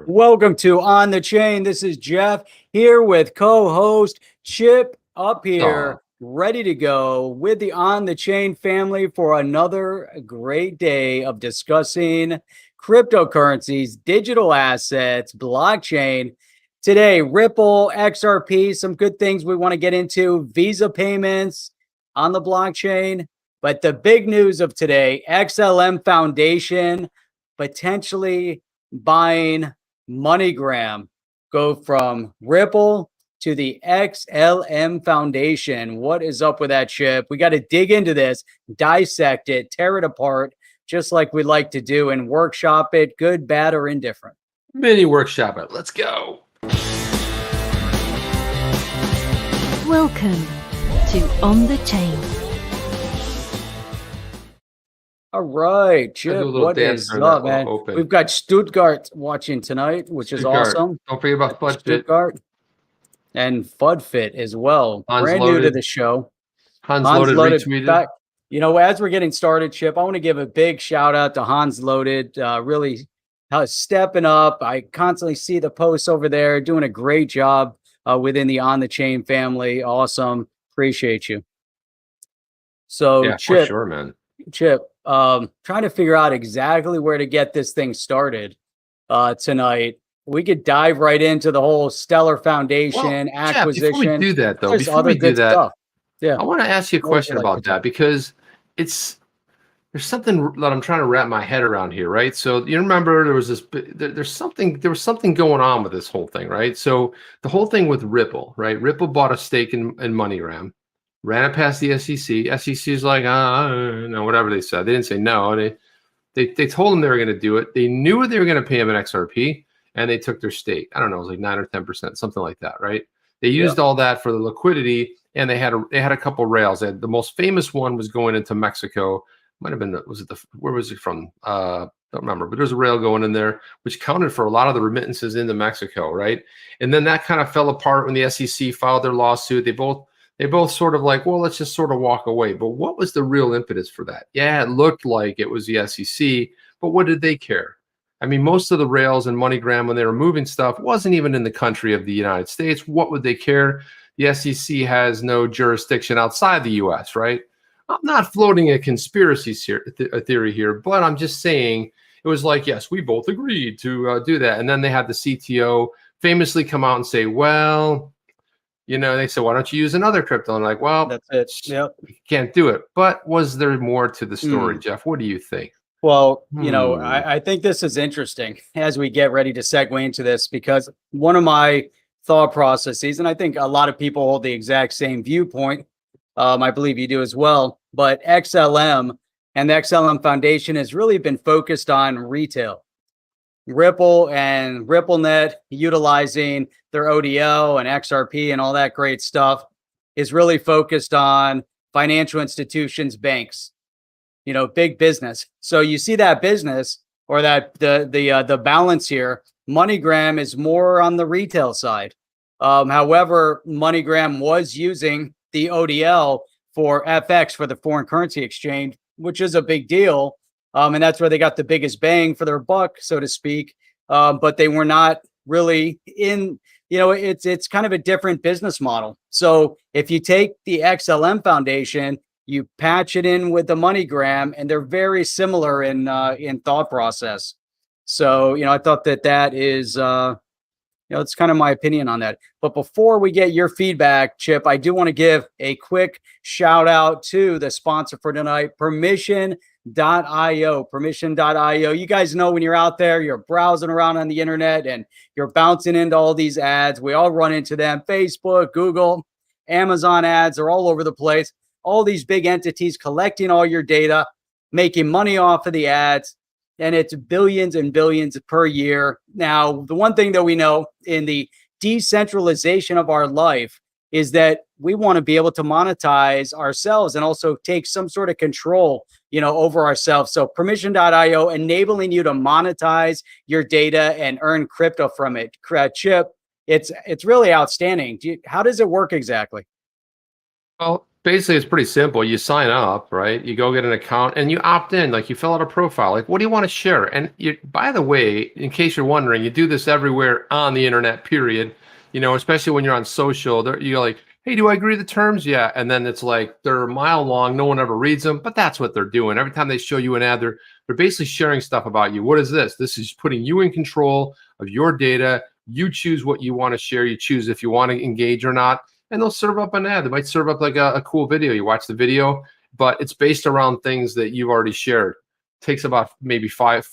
Welcome to On the Chain. This is Jeff here with co-host Chip up here, ready to go with the On the Chain family for another great day of discussing cryptocurrencies, digital assets, blockchain. Today, Ripple, XRP, some good things we want to get into, Visa payments on the blockchain. But the big news of today, XLM Foundation potentially buying MoneyGram, go from Ripple to the XLM Foundation. What is up with that, Chip? We got to dig into this, dissect it, tear it apart, just like we like to do, and workshop it, good, bad, or indifferent. Mini workshop it. Let's go. Welcome to On the Chain. All right, Chip, what is up, man? We've got Stuttgart watching tonight, which is awesome. Don't forget about FUDFit. Stuttgart and FUDFit as well. Brand new to the show. Hans Loaded retweeted. Back. You know, as we're getting started, Chip, I want to give a big shout out to Hans Loaded. Really stepping up. I constantly see the posts over there, doing a great job within the On the Chain family. Awesome. Appreciate you. So, yeah, Chip, for sure, man. Chip, trying to figure out exactly where to get this thing started tonight. We could dive right into the whole Stellar Foundation acquisition. Before we do that, though, I want to ask you a question about that, because there's something that I'm trying to wrap my head around here, right? So you remember there was there was something going on with this whole thing, right? So the whole thing with Ripple, right? Ripple bought a stake in MoneyGram. Ran it past the SEC. SEC's like, no, whatever they said. They didn't say no. They told them they were going to do it. They knew they were going to pay him an XRP, and they took their stake. I don't know, it was like 9 or 10%, something like that, right? They used all that for the liquidity, and they had a couple rails. The most famous one was going into Mexico. Might have been where was it from? Don't remember, but there's a rail going in there, which counted for a lot of the remittances into Mexico, right? And then that kind of fell apart when the SEC filed their lawsuit. They both sort of like, well, let's just sort of walk away. But what was the real impetus for that? Yeah, it looked like it was the SEC, but what did they care? I mean, most of the rails and MoneyGram, when they were moving stuff, wasn't even in the country of the United States. What would they care? The SEC has no jurisdiction outside the U.S., right? I'm not floating a conspiracy theory here, but I'm just saying it was like, yes, we both agreed to do that. And then they had the CTO famously come out and say, well, you know, they said, why don't you use another crypto? And like, well, that's it. Yep. You can't do it. But was there more to the story, Jeff? What do you think? Well, you know, I think this is interesting as we get ready to segue into this, because one of my thought processes, and I think a lot of people hold the exact same viewpoint. I believe you do as well. But XLM and the XLM Foundation has really been focused on retail. Ripple and RippleNet, utilizing their ODL and XRP and all that great stuff, is really focused on financial institutions, banks, you know, big business. So you see that business, or that the balance here. MoneyGram is more on the retail side. However, MoneyGram was using the ODL for FX, for the foreign currency exchange, which is a big deal. And that's where they got the biggest bang for their buck, so to speak. But they were not really in, you know, it's kind of a different business model. So if you take the XLM Foundation, you patch it in with the MoneyGram, and they're very similar in thought process. So, you know, I thought that is, you know, it's kind of my opinion on that. But before we get your feedback, Chip, I do want to give a quick shout out to the sponsor for tonight, Permission.io. Permission.io. You guys know, when you're out there, you're browsing around on the internet and you're bouncing into all these ads. We all run into them. Facebook, Google, Amazon ads are all over the place. All these big entities collecting all your data, making money off of the ads. And it's billions and billions per year. Now, the one thing that we know in the decentralization of our life is that we want to be able to monetize ourselves and also take some sort of control, you know, over ourselves. So Permission.io, enabling you to monetize your data and earn crypto from it. Chip, it's really outstanding. How does it work exactly? Well, basically, it's pretty simple. You sign up, right? You go get an account and you opt in, like you fill out a profile. Like, what do you want to share? And by the way, in case you're wondering, you do this everywhere on the internet, period. Especially when you're on social, you're like, hey, do I agree to the terms? Yeah. And then it's like, they're a mile long. No one ever reads them, but that's what they're doing. Every time they show you an ad, they're basically sharing stuff about you. What is this? This is putting you in control of your data. You choose what you want to share. You choose if you want to engage or not. And they'll serve up an ad. They might serve up like a cool video. You watch the video, but it's based around things that you've already shared. It takes about maybe 5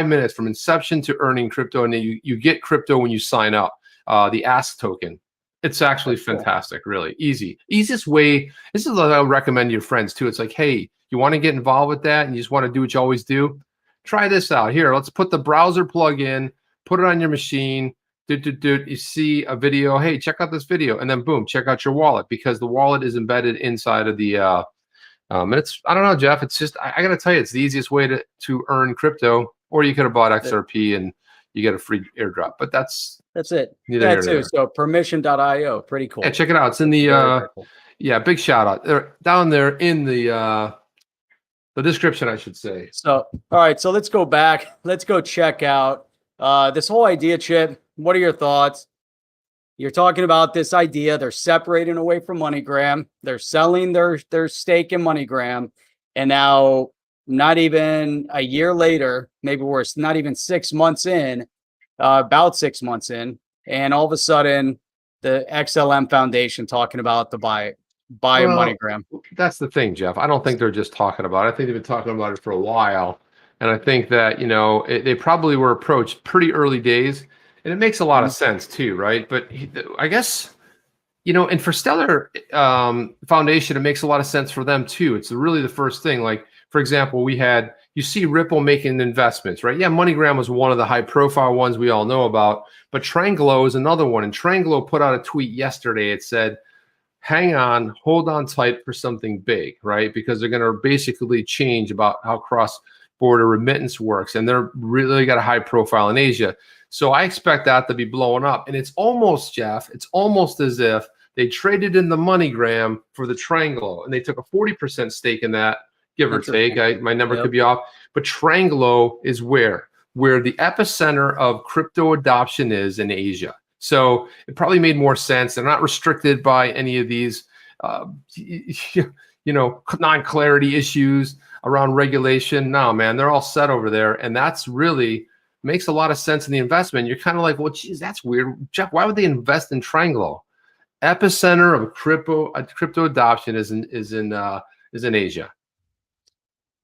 minutes from inception to earning crypto. And then you get crypto when you sign up, the Ask token. It's actually fantastic, really easy. Easiest way. This is what I would recommend to your friends too. It's like, hey, you want to get involved with that and you just want to do what you always do? Try this out. Here, let's put the browser plug in, put it on your machine. You see a video, hey, check out this video, and then boom, check out your wallet, because the wallet is embedded inside of the and it's, I don't know, Jeff, it's just, I gotta tell you, it's the easiest way to earn crypto. Or you could have bought XRP and you get a free airdrop, but that's it. Yeah, too. So permission.io, pretty cool. Yeah, check it out. It's in the yeah, big shout out. They're down there in the description, I should say. So all right, so let's go back. Let's go check out this whole idea, Chip. What are your thoughts? You're talking about this idea. They're separating away from MoneyGram. They're selling their stake in MoneyGram. And now, not even a year later, maybe we're not even 6 months in, about 6 months in, and all of a sudden, the XLM Foundation talking about the buy MoneyGram. That's the thing, Jeff. I don't think they're just talking about it. I think they've been talking about it for a while. And I think that, they probably were approached pretty early days. And it makes a lot of sense too, right? But I guess, and for Stellar Foundation, it makes a lot of sense for them too. It's really the first thing. Like, for example, you see Ripple making investments, right? Yeah, MoneyGram was one of the high profile ones we all know about, but Tranglo is another one. And Tranglo put out a tweet yesterday. It said, hang on, hold on tight for something big, right? Because they're going to basically change about how cross-border remittance works. And they're really got a high profile in Asia. So I expect that to be blowing up. And it's almost, Jeff, it's almost as if they traded in the MoneyGram for the Tranglo, and they took a 40% stake in that, give or take. My number could be off. But Tranglo is where the epicenter of crypto adoption is in Asia. So it probably made more sense. They're not restricted by any of these, non-clarity issues around regulation. No, man, they're all set over there. And that's really makes a lot of sense in the investment. You're kind of like, well, geez, that's weird. Jeff, why would they invest in Tranglo? Epicenter of crypto adoption is in Asia.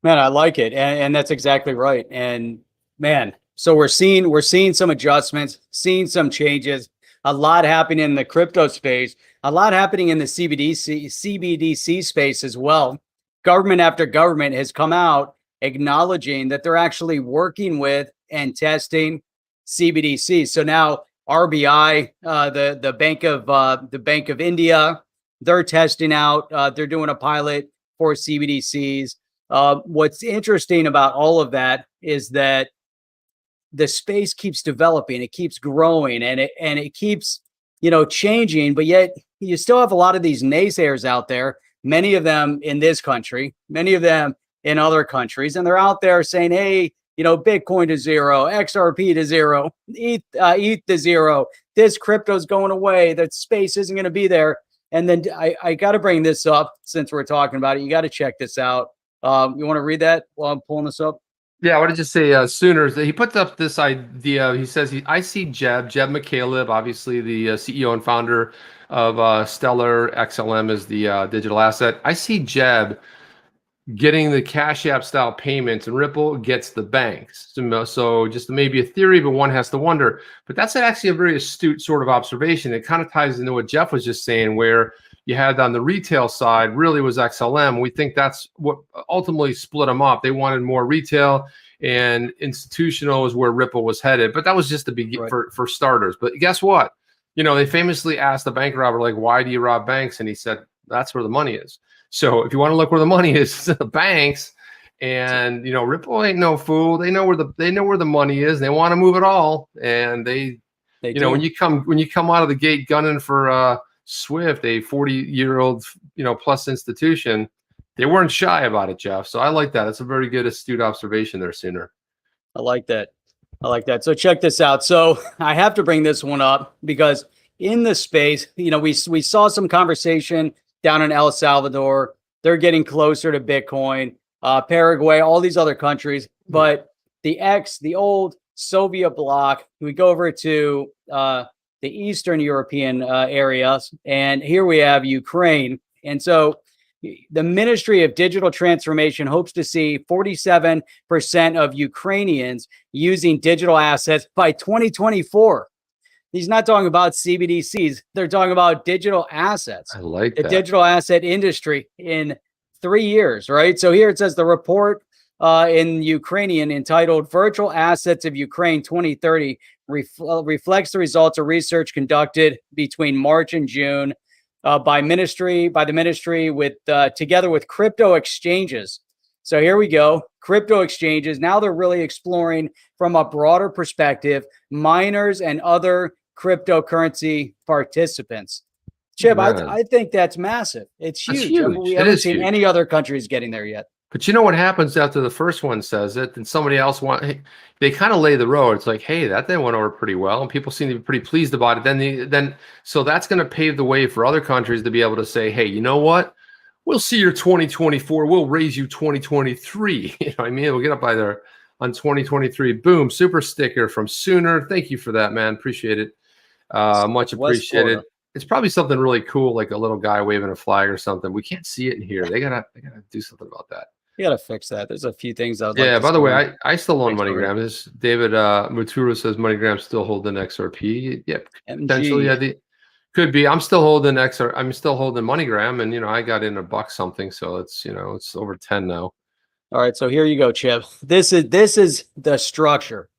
Man, I like it. And that's exactly right. And man, so we're seeing some adjustments, seeing some changes, a lot happening in the crypto space, a lot happening in the CBDC space as well. Government after government has come out acknowledging that they're actually working with and testing CBDC. So now RBI, the Bank of India, they're testing out. They're doing a pilot for CBDCs. What's interesting about all of that is that the space keeps developing, it keeps growing, and it keeps changing. But yet you still have a lot of these naysayers out there. Many of them in this country, many of them in other countries, and they're out there saying, "Hey, Bitcoin to zero, XRP to zero, ETH to zero. This crypto's going away. That space isn't going to be there." And then I got to bring this up since we're talking about it. You got to check this out. You want to read that while I'm pulling this up? Yeah, I want to just say sooner. He put up this idea. He says, I see Jeb McCaleb, obviously the CEO and founder of Stellar. XLM is the digital asset. I see Jeb getting the Cash App style payments, and Ripple gets the banks. So just maybe a theory, but one has to wonder. But that's actually a very astute sort of observation. It kind of ties into what Jeff was just saying, where you had on the retail side really was XLM. We think that's what ultimately split them up. They wanted more retail, and institutional is where Ripple was headed. But that was just the beginning for starters. But guess what? They famously asked the bank robber, like, why do you rob banks? And he said, that's where the money is. So if you want to look where the money is, it's in the banks. And Ripple ain't no fool. They know where the money is. And they want to move it all. And they when you come out of the gate gunning for Swift, a 40-year-old, plus institution, they weren't shy about it, Jeff. So I like that. It's a very good, astute observation there, Sooner. I like that. So check this out. So I have to bring this one up because in the space, we saw some conversation down in El Salvador. They're getting closer to Bitcoin, Paraguay, all these other countries. But the old Soviet bloc, we go over to the Eastern European areas, and here we have Ukraine. And so the Ministry of Digital Transformation hopes to see 47% of Ukrainians using digital assets by 2024. He's not talking about CBDCs. They're talking about digital assets. I like the digital asset industry in 3 years, right? So here it says the report in Ukrainian entitled Virtual Assets of Ukraine 2030 reflects the results of research conducted between March and June by the ministry with together with crypto exchanges. So here we go. Crypto exchanges. Now they're really exploring from a broader perspective, miners and other cryptocurrency participants. Chip, I think that's massive. It's huge. I mean, we haven't seen any other countries getting there yet. But you know what happens after the first one says it, and somebody else they kind of lay the road. It's like, hey, that thing went over pretty well, and people seem to be pretty pleased about it. So that's going to pave the way for other countries to be able to say, hey, you know what? We'll see your 2024. We'll raise you 2023. You know what I mean? We'll get up by there on 2023. Boom, super sticker from Sooner. Thank you for that, man. Appreciate it. Much appreciated. It's probably something really cool, like a little guy waving a flag or something. We can't see it in here. They gotta do something about that. You gotta fix that. There's a few things I would by the way, I still own MoneyGram. This David Muturo says MoneyGram still holding XRP. Yep, potentially. Yeah, could be. I'm still holding MoneyGram, and I got in $1 something, so it's it's over 10 now. All right, so here you go, Chip. This is the structure.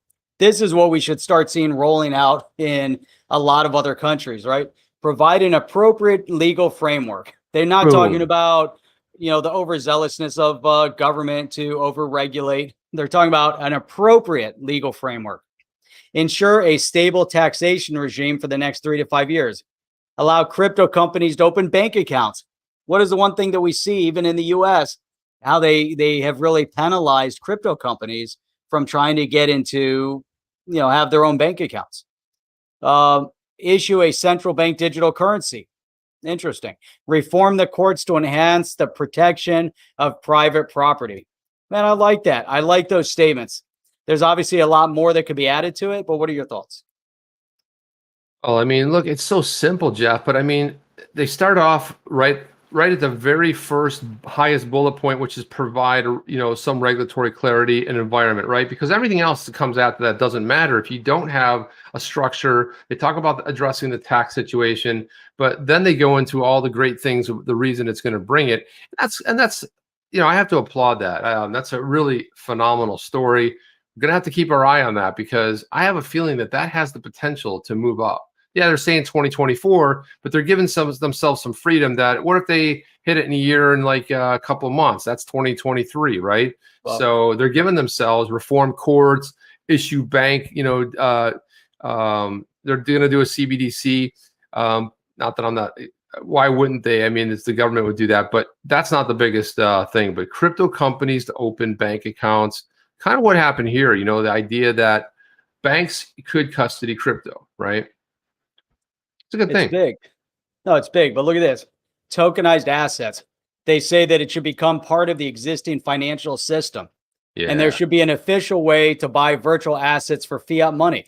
This is what we should start seeing rolling out in a lot of other countries, right? Provide an appropriate legal framework. They're not talking about the overzealousness of government to overregulate. They're talking about an appropriate legal framework. Ensure a stable taxation regime for the next 3 to 5 years. Allow crypto companies to open bank accounts. What is the one thing that we see even in the US, how they have really penalized crypto companies from trying to get into, have their own bank accounts. Issue a central bank digital currency. Interesting. Reform the courts to enhance the protection of private property. Man, I like that. I like those statements. There's obviously a lot more that could be added to it, but what are your thoughts? Oh, I mean, look, it's so simple, Jeff, but I mean, they start off right at the very first highest bullet point, which is provide, some regulatory clarity and environment, right? Because everything else that comes after that doesn't matter if you don't have a structure. They talk about addressing the tax situation, but then they go into all the great things, the reason it's going to bring it. And that's, I have to applaud that. That's a really phenomenal story. We're going to have to keep our eye on that because I have a feeling that has the potential to move up. Yeah, they're saying 2024, but they're giving themselves some freedom that what if they hit it in a year and like a couple of months? That's 2023, right? Wow. So they're giving themselves reform courts, issue bank, they're going to do a CBDC. Not that I'm not, why wouldn't they? I mean, it's the government would do that, but that's not the biggest thing. But crypto companies to open bank accounts, kind of what happened here, the idea that banks could custody crypto, right? It's a good thing. It's big. No, it's big. But look at this. Tokenized assets. They say that it should become part of the existing financial system. Yeah. And there should be an official way to buy virtual assets for fiat money.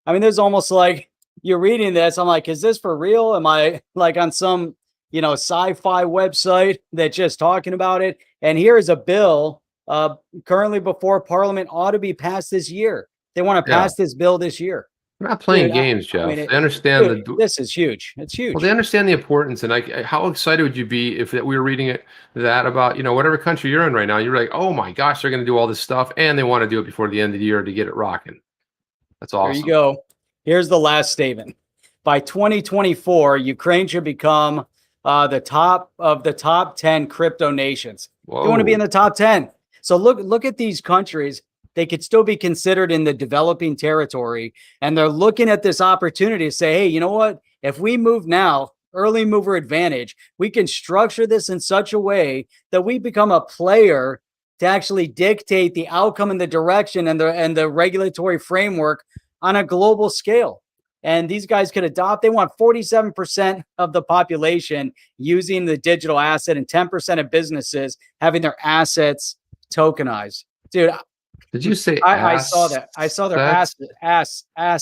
I mean, there's almost like you're reading this. I'm like, is this for real? Am I like on some, sci-fi website that's just talking about it? And here is a bill currently before Parliament ought to be passed this year. They want to pass this bill this year. We're not playing games, Jeff. They understand this is huge. It's huge. Well, they understand the importance, and how excited would you be if we were reading that about whatever country you're in right now? You're like, oh my gosh, they're going to do all this stuff, and they want to do it before the end of the year to get it rocking. That's awesome. There you go. Here's the last statement. By 2024, Ukraine should become the top 10 crypto nations. Whoa. You want to be in the top 10. So look at these countries. They could still be considered in the developing territory. And they're looking at this opportunity to say, hey, you know what? If we move now, early mover advantage. We can structure this in such a way that we become a player to actually dictate the outcome and the direction and the regulatory framework on a global scale. And these guys could adopt. They want 47% of the population using the digital asset and 10% of businesses having their assets tokenized. Dude, did you say I saw that. I saw their ass.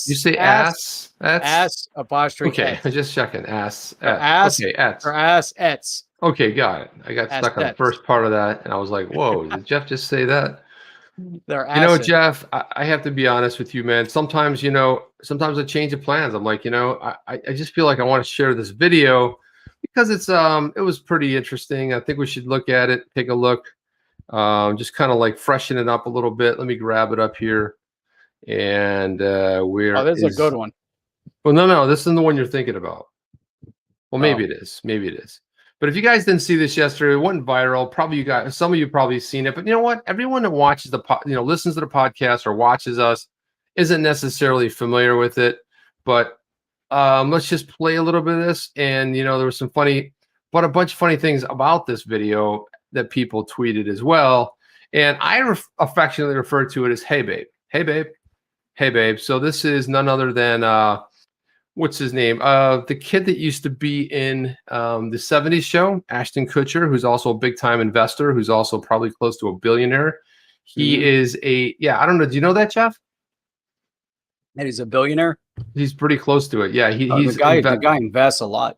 You say ass? Ass apostrophe. Okay, I'm just checking. Ass. Ass. Okay, ets. Or ass ets. Okay, got it. I got stuck on the first part of that, and I was like, "Whoa, did Jeff just say that?" You know, Jeff, I have to be honest with you, man. Sometimes, sometimes I change of plans. I'm like, I just feel like I want to share this video because it was pretty interesting. I think we should look at it, take a look, just kind of like freshen it up a little bit. Let me grab it up here. And this is a good one. Well, no, this isn't the one you're thinking about. Well, maybe it is. Maybe it is. But if you guys didn't see this yesterday, it went viral. Probably some of you probably seen it. But you know what? Everyone that watches listens to the podcast or watches us isn't necessarily familiar with it. But let's just play a little bit of this. And there was a bunch of funny things about this video that people tweeted as well. And I affectionately refer to it as "Hey babe, hey babe, hey babe." So this is none other than what's his name? The kid that used to be in the 70s show, Ashton Kutcher, who's also a big time investor, who's also probably close to a billionaire. He is I don't know. Do you know that, Jeff? That he's a billionaire? He's pretty close to it. Yeah, the guy invests a lot.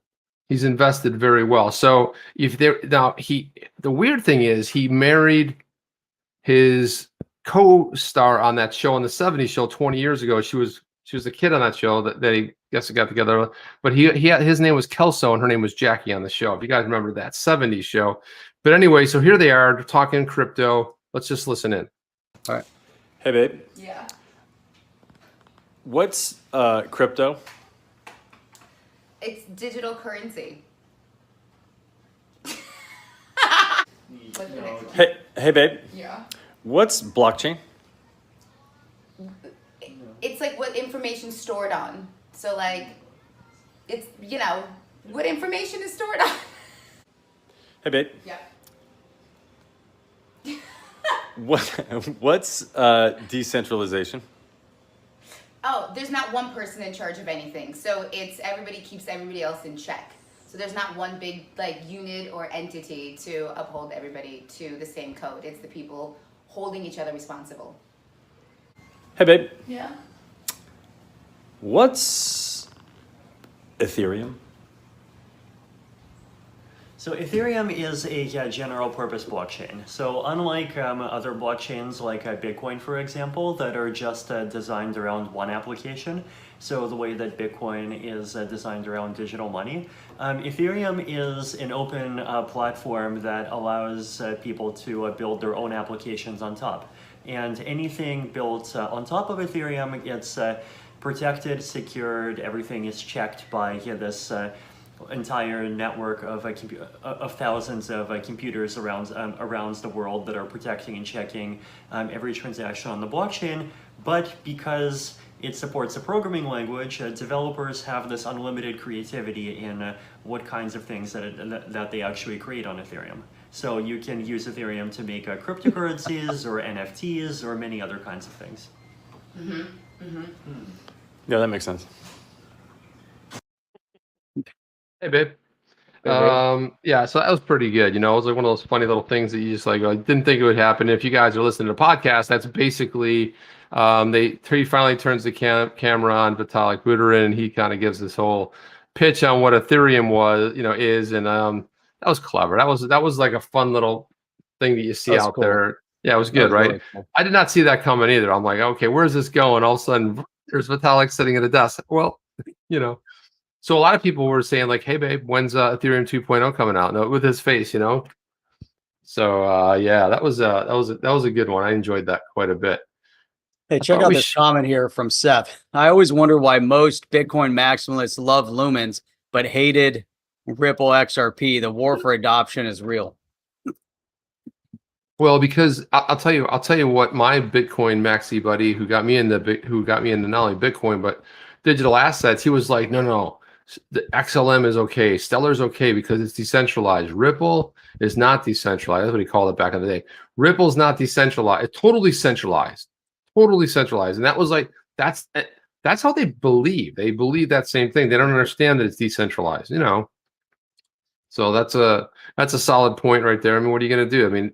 He's invested very well. So the weird thing is he married his co-star on that show, on the 70s show 20 years ago. She was a kid on that show that he got together with. But his name was Kelso and her name was Jackie on the show. If you guys remember that 70s show. But anyway, so here they are talking crypto. Let's just listen in. All right. Hey babe. Yeah. What's crypto? It's digital currency. Hey babe. Yeah. What's blockchain? It's like what information's stored on. So like, it's, what information is stored on. Hey babe. Yeah. What's decentralization? Oh, there's not one person in charge of anything. So it's everybody keeps everybody else in check. So there's not one big unit or entity to uphold everybody to the same code. It's the people holding each other responsible. Hey babe. Yeah. What's Ethereum? So Ethereum is a general purpose blockchain. So unlike other blockchains like Bitcoin, for example, that are just designed around one application, so the way that Bitcoin is designed around digital money, Ethereum is an open platform that allows people to build their own applications on top. And anything built on top of Ethereum gets protected, secured, everything is checked by this entire network of thousands of computers around the world that are protecting and checking every transaction on the blockchain. But because it supports a programming language, developers have this unlimited creativity in what kinds of things that they actually create on Ethereum. So you can use Ethereum to make cryptocurrencies or NFTs or many other kinds of things. Mm-hmm. Mm-hmm. Yeah, that makes sense. Hey, babe. Yeah, so that was pretty good. It was like one of those funny little things that you just didn't think it would happen. If you guys are listening to the podcast, that's basically he finally turns the camera on Vitalik Buterin, and he kind of gives this whole pitch on what Ethereum is, and that was clever. That was like a fun little thing that you see out there. Yeah, it was good, right? Really cool. I did not see that coming either. I'm like, okay, where's this going? All of a sudden, there's Vitalik sitting at a desk. Well, So a lot of people were saying hey babe, when's Ethereum 2.0 coming out? No, with his face, So yeah, that was a good one. I enjoyed that quite a bit. Hey, check out this comment here from Seth. I always wonder why most Bitcoin maximalists love Lumens but hated Ripple XRP. The war for adoption is real. Well, because I'll tell you what, my Bitcoin maxi buddy who got me into not only Bitcoin but digital assets, he was like, no. The XLM is okay. Stellar is okay because it's decentralized. Ripple is not decentralized. That's what he called it back in the day. Ripple's not decentralized. It's totally centralized. Totally centralized. And that was like, that's how they believe. They believe that same thing. They don't understand that it's decentralized, you know. So that's a solid point right there. I mean, what are you going to do? I mean,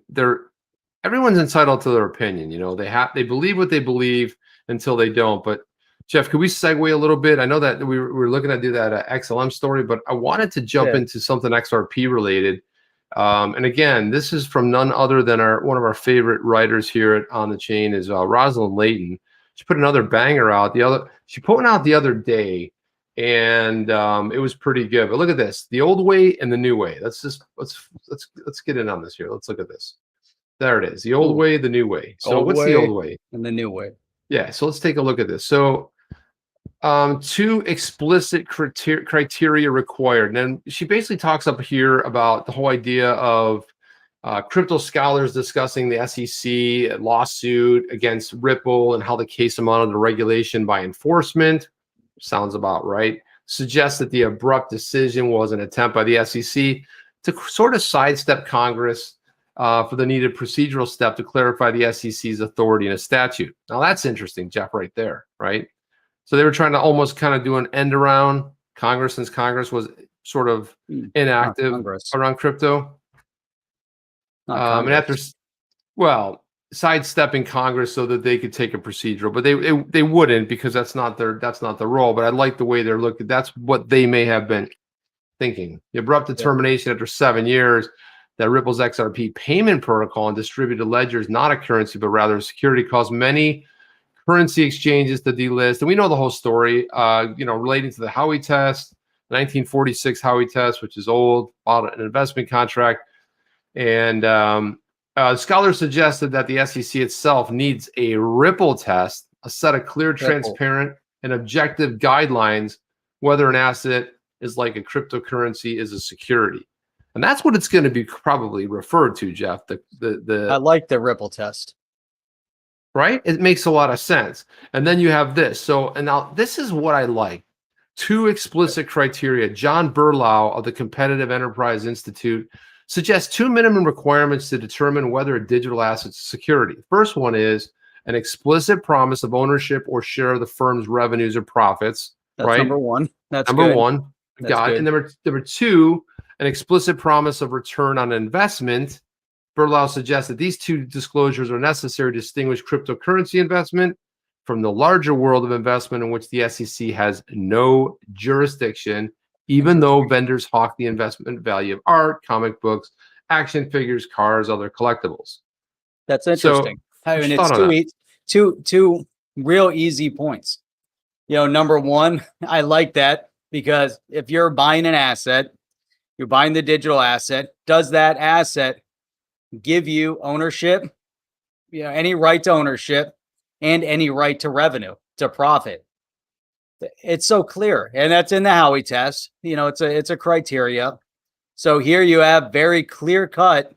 everyone's entitled to their opinion. You know, they believe what they believe until they don't. But Jeff, could we segue a little bit? I know that we were looking to do that XLM story, but I wanted to jump into something XRP related. And again, this is from none other than one of our favorite writers here on the chain is Rosalind Layton. She put another banger out. She put one out the other day, and it was pretty good. But look at this: the old way and the new way. Let's get in on this here. Let's look at this. There it is: the old way, the new way. So what's the old way and the new way? Yeah. So let's take a look at this. So 2 explicit criteria required. And then she basically talks up here about the whole idea of crypto scholars discussing the SEC lawsuit against Ripple and how the case amounted to regulation by enforcement. Sounds about right. Suggests that the abrupt decision was an attempt by the SEC to sort of sidestep Congress for the needed procedural step to clarify the SEC's authority in a statute. Now that's interesting, Jeff, right there, right? So they were trying to almost kind of do an end around Congress, since Congress was sort of inactive around crypto. And after, sidestepping Congress so that they could take a procedural, but they wouldn't, because that's not their role. But I like the way they're looking. That's what they may have been thinking. The abrupt determination after 7 years that Ripple's XRP payment protocol and distributed ledger is not a currency, but rather a security, caused many currency exchanges to delist. And we know the whole story, relating to the Howey test, the 1946 Howey test, which is old, bought an investment contract. And scholars suggested that the SEC itself needs a Ripple test, a set of clear, transparent, and objective guidelines, whether an asset is like a cryptocurrency is a security. And that's what it's going to be probably referred to, Jeff. I like the Ripple test. Right? It makes a lot of sense. And then you have this. So, and now this is what I like. 2 explicit criteria. John Berlau of the Competitive Enterprise Institute suggests 2 minimum requirements to determine whether a digital asset is a security. First one is an explicit promise of ownership or share of the firm's revenues or profits. That's right? Number one. That's number good. one. That's Got it. good. And number 2, an explicit promise of return on investment. Berlau suggests that these 2 disclosures are necessary to distinguish cryptocurrency investment from the larger world of investment in which the SEC has no jurisdiction, even though vendors hawk the investment value of art, comic books, action figures, cars, other collectibles. That's interesting. So, I mean, it's two real easy points. Number one, I like that, because if you're buying an asset, you're buying the digital asset, does that asset give you ownership, any right to ownership and any right to revenue, to profit? It's so clear. And that's in the Howey test. It's a criteria. So here you have very clear cut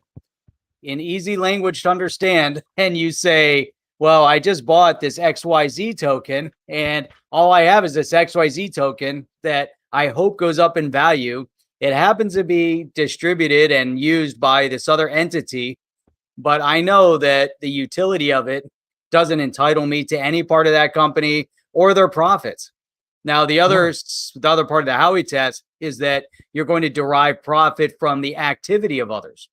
in easy language to understand. And you say, well, I just bought this XYZ token and all I have is this XYZ token that I hope goes up in value. It happens to be distributed and used by this other entity, but I know that the utility of it doesn't entitle me to any part of that company or their profits. Now, the other part of the Howey test is that you're going to derive profit from the activity of others.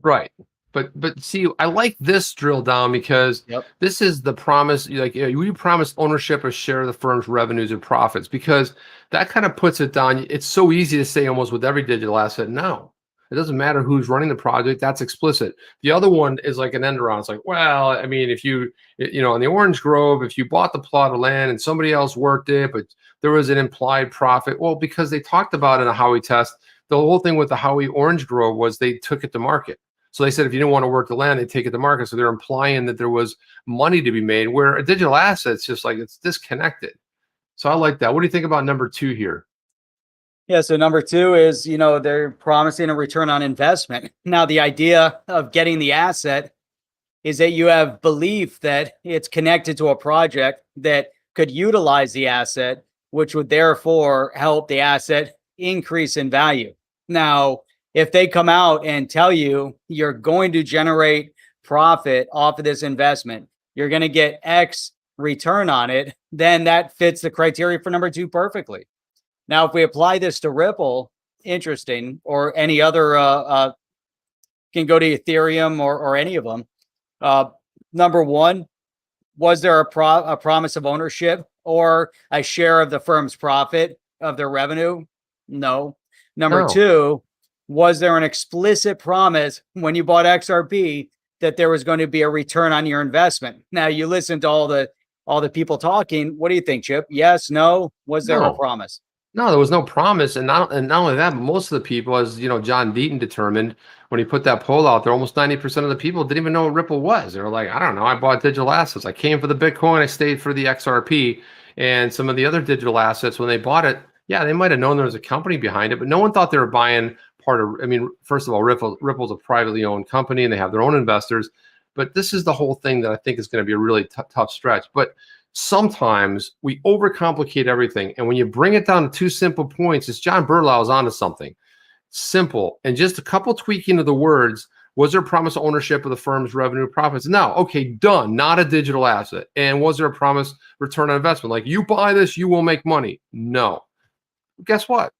Right. But see, I like this drill down because this is the promise. Like, you promise ownership or share of the firm's revenues or profits, because that kind of puts it down. It's so easy to say almost with every digital asset. No, it doesn't matter who's running the project. That's explicit. The other one is like an end around. It's like, well, I mean, if in the Orange Grove, if you bought the plot of land and somebody else worked it, but there was an implied profit. Well, because they talked about in a Howey test, the whole thing with the Howey Orange Grove was they took it to market. So they said if you didn't want to work the land, they take it to market. So they're implying that there was money to be made, where a digital asset's just like it's disconnected. So I like that. What do you think about number 2 here? Yeah, so number 2 is, they're promising a return on investment. Now, the idea of getting the asset is that you have belief that it's connected to a project that could utilize the asset which would therefore help the asset increase in value. Now, if they come out and tell you you're going to generate profit off of this investment, you're going to get X return on it, then that fits the criteria for number 2 perfectly. Now, if we apply this to Ripple, interesting, or any other, can go to Ethereum or any of them. Number 1, was there a promise of ownership or a share of the firm's profit of their revenue? No. Number 2, was there an explicit promise when you bought XRP that there was going to be a return on your investment? Now, you listen to all the people talking. What do you think, Chip? Yes, no? Was there a promise? No, there was no promise. And not only that, but most of the people, as you know, John Deaton determined when he put that poll out there, almost 90% of the people didn't even know what Ripple was. They were like, I don't know, I bought digital assets. I came for the Bitcoin, I stayed for the XRP. And some of the other digital assets, when they bought it, yeah, they might have known there was a company behind it, but no one thought they were buying part of, I mean, first of all, Ripple's a privately owned company and they have their own investors. But this is the whole thing that I think is going to be a really tough stretch. But sometimes we overcomplicate everything. And when you bring it down to 2 simple points, it's John Berlau is onto something simple. And just a couple tweaking of the words. Was there a promise of ownership of the firm's revenue profits? No. Okay, done. Not a digital asset. And was there a promise return on investment? Like, you buy this, you will make money. No. Guess what?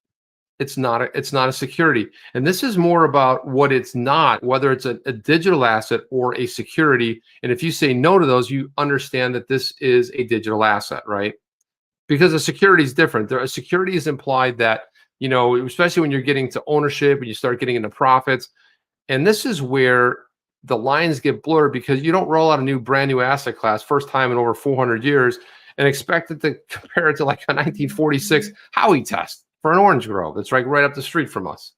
It's not a security. And this is more about what it's not, whether it's a digital asset or a security. And if you say no to those, you understand that this is a digital asset, right? Because a security is different. A security is implied that, you know, especially when you're getting to ownership and you start getting into profits. And this is where the lines get blurred, because you don't roll out a new brand new asset class first time in over 400 years and expect it to compare it to like a 1946 Howey test for an orange grove that's like right up the street from us.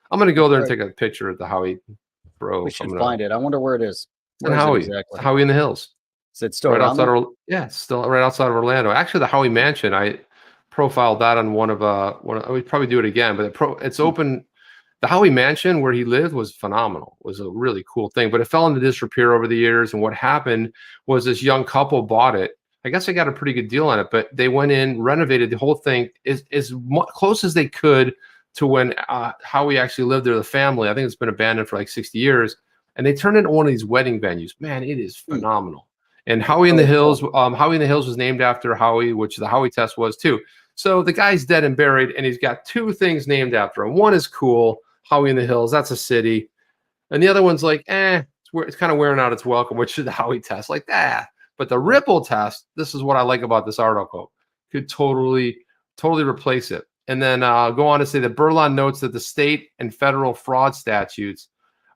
I'm going to go there and take a picture of the Howey grove. We should find it. I wonder where it is. Where is it exactly? Howey in the Hills. Is it still right outside of, yeah, it's still right outside of Orlando. Actually, the Howey Mansion, I profiled that on one of we'd probably do it again, but it's open. The Howey Mansion where he lived was phenomenal. It was a really cool thing, but it fell into disrepair over the years. And what happened was this young couple bought it. I guess they got a pretty good deal on it, but they went in, renovated the whole thing as close as they could to when Howey actually lived there, the family. I think it's been abandoned for like 60 years. And they turned it into one of these wedding venues. Man, it is phenomenal. And Howey in the Hills, Howey in the Hills was named after Howey, which the Howey test was too. So the guy's dead and buried, and he's got 2 things named after him. One is cool, Howey in the Hills, that's a city. And the other one's like, it's kind of wearing out its welcome, which is the Howey test. Like, But the Ripple test, this is what I like about this article, could totally replace it. And then go on to say that Berlau notes that the state and federal fraud statutes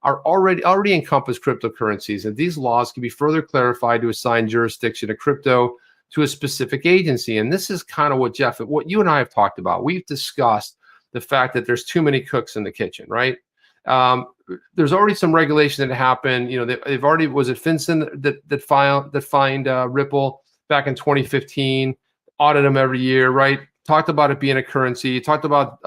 are already encompass cryptocurrencies, and these laws can be further clarified to assign jurisdiction of crypto to a specific agency. And this is kind of what you and I have talked about. We've discussed the fact that there's too many cooks in the kitchen, right? There's already some regulation that happened. You know, they've already, was it FinCEN that fined Ripple back in 2015, audit them every year, right? Talked about it being a currency. Talked about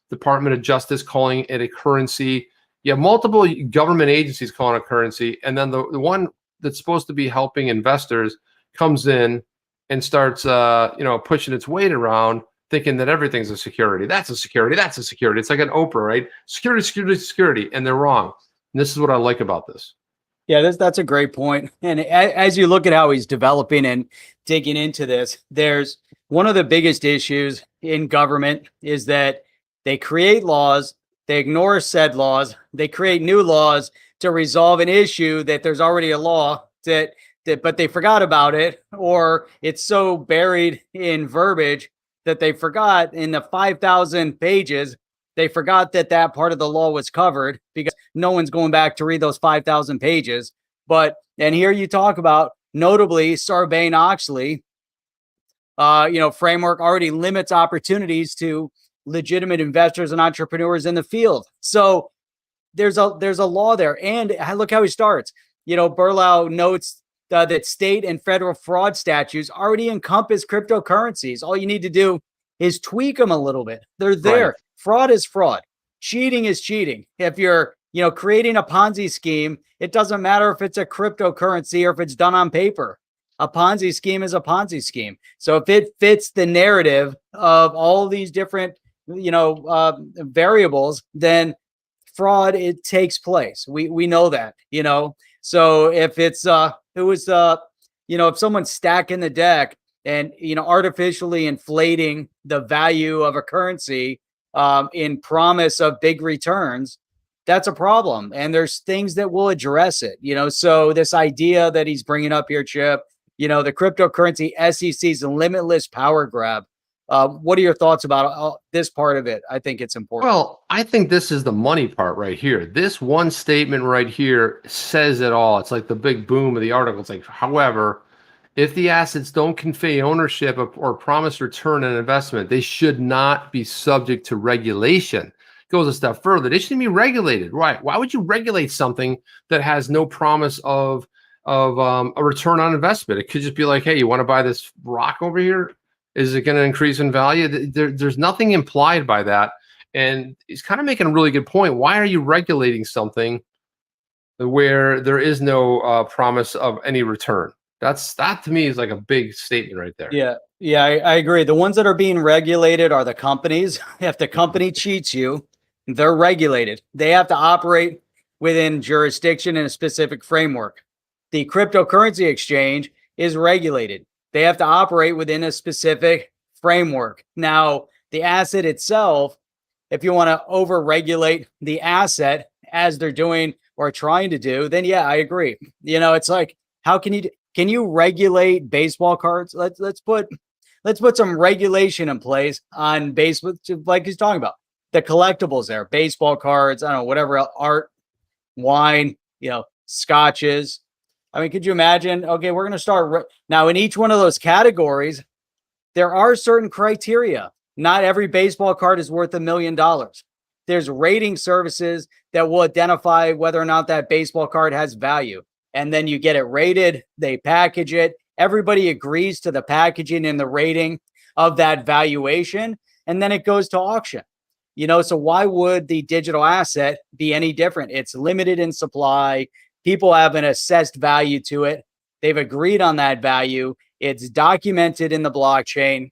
Department of Justice calling it a currency. You have multiple government agencies calling it a currency, and then the one that's supposed to be helping investors comes in and starts, pushing its weight around, thinking that everything's a security. That's a security. That's a security. It's like an Oprah, right? Security, security, security, and they're wrong. And this is what I like about this. Yeah, that's a great point. And as you look at how he's developing and digging into this, there's one of the biggest issues in government is that they create laws, they ignore said laws, they create new laws to resolve an issue that there's already a law but they forgot about it, or it's so buried in verbiage that they forgot in the 5,000 pages, they forgot that part of the law was covered because no one's going back to read those 5,000 pages. And here you talk about, notably, Sarbanes-Oxley, framework already limits opportunities to legitimate investors and entrepreneurs in the field. So there's a law there. And look how he starts. Berlau notes that state and federal fraud statutes already encompass cryptocurrencies. All you need to do is tweak them a little bit. They're there. Right. Fraud is fraud. Cheating is cheating. If you're, creating a Ponzi scheme, it doesn't matter if it's a cryptocurrency or if it's done on paper. a Ponzi scheme is a Ponzi scheme. So if it fits the narrative of all these different, variables, then fraud, it takes place. We know that, So if it's if someone's stacking the deck and artificially inflating the value of a currency in promise of big returns, that's a problem. And there's things that will address it. So this idea that he's bringing up here, Chip, the cryptocurrency SEC's limitless power grab. What are your thoughts about this part of it? I think it's important. Well, I think this is the money part right here. This one statement right here says it all. It's like the big boom of the article. It's like, however, if the assets don't convey ownership or promise return on investment, they should not be subject to regulation. It goes a step further. They shouldn't be regulated, right? Why would you regulate something that has no promise of a return on investment? It could just be like, hey, you want to buy this rock over here? Is it going to increase in value? There's nothing implied by that. And he's kind of making a really good point. Why are you regulating something where there is no promise of any return? That to me is like a big statement right there. Yeah, I agree. The ones that are being regulated are the companies. If the company cheats you, they're regulated. They have to operate within jurisdiction in a specific framework. The cryptocurrency exchange is regulated. They have to operate within a specific framework. Now, the asset itself, if you want to over-regulate the asset as they're doing or trying to do, then yeah, I agree. It's like, how can you regulate baseball cards? Let's put some regulation in place on baseball, like he's talking about. The collectibles there, baseball cards, I don't know, whatever else, art, wine, scotches. I mean, could you imagine? Okay, we're going to start now in each one of those categories. There are certain criteria. Not every baseball card is worth $1 million. There's rating services that will identify whether or not that baseball card has value. And then you get it rated, they package it. Everybody agrees to the packaging and the rating of that valuation. And then it goes to auction. So why would the digital asset be any different? It's limited in supply. People have an assessed value to it. They've agreed on that value. It's documented in the blockchain.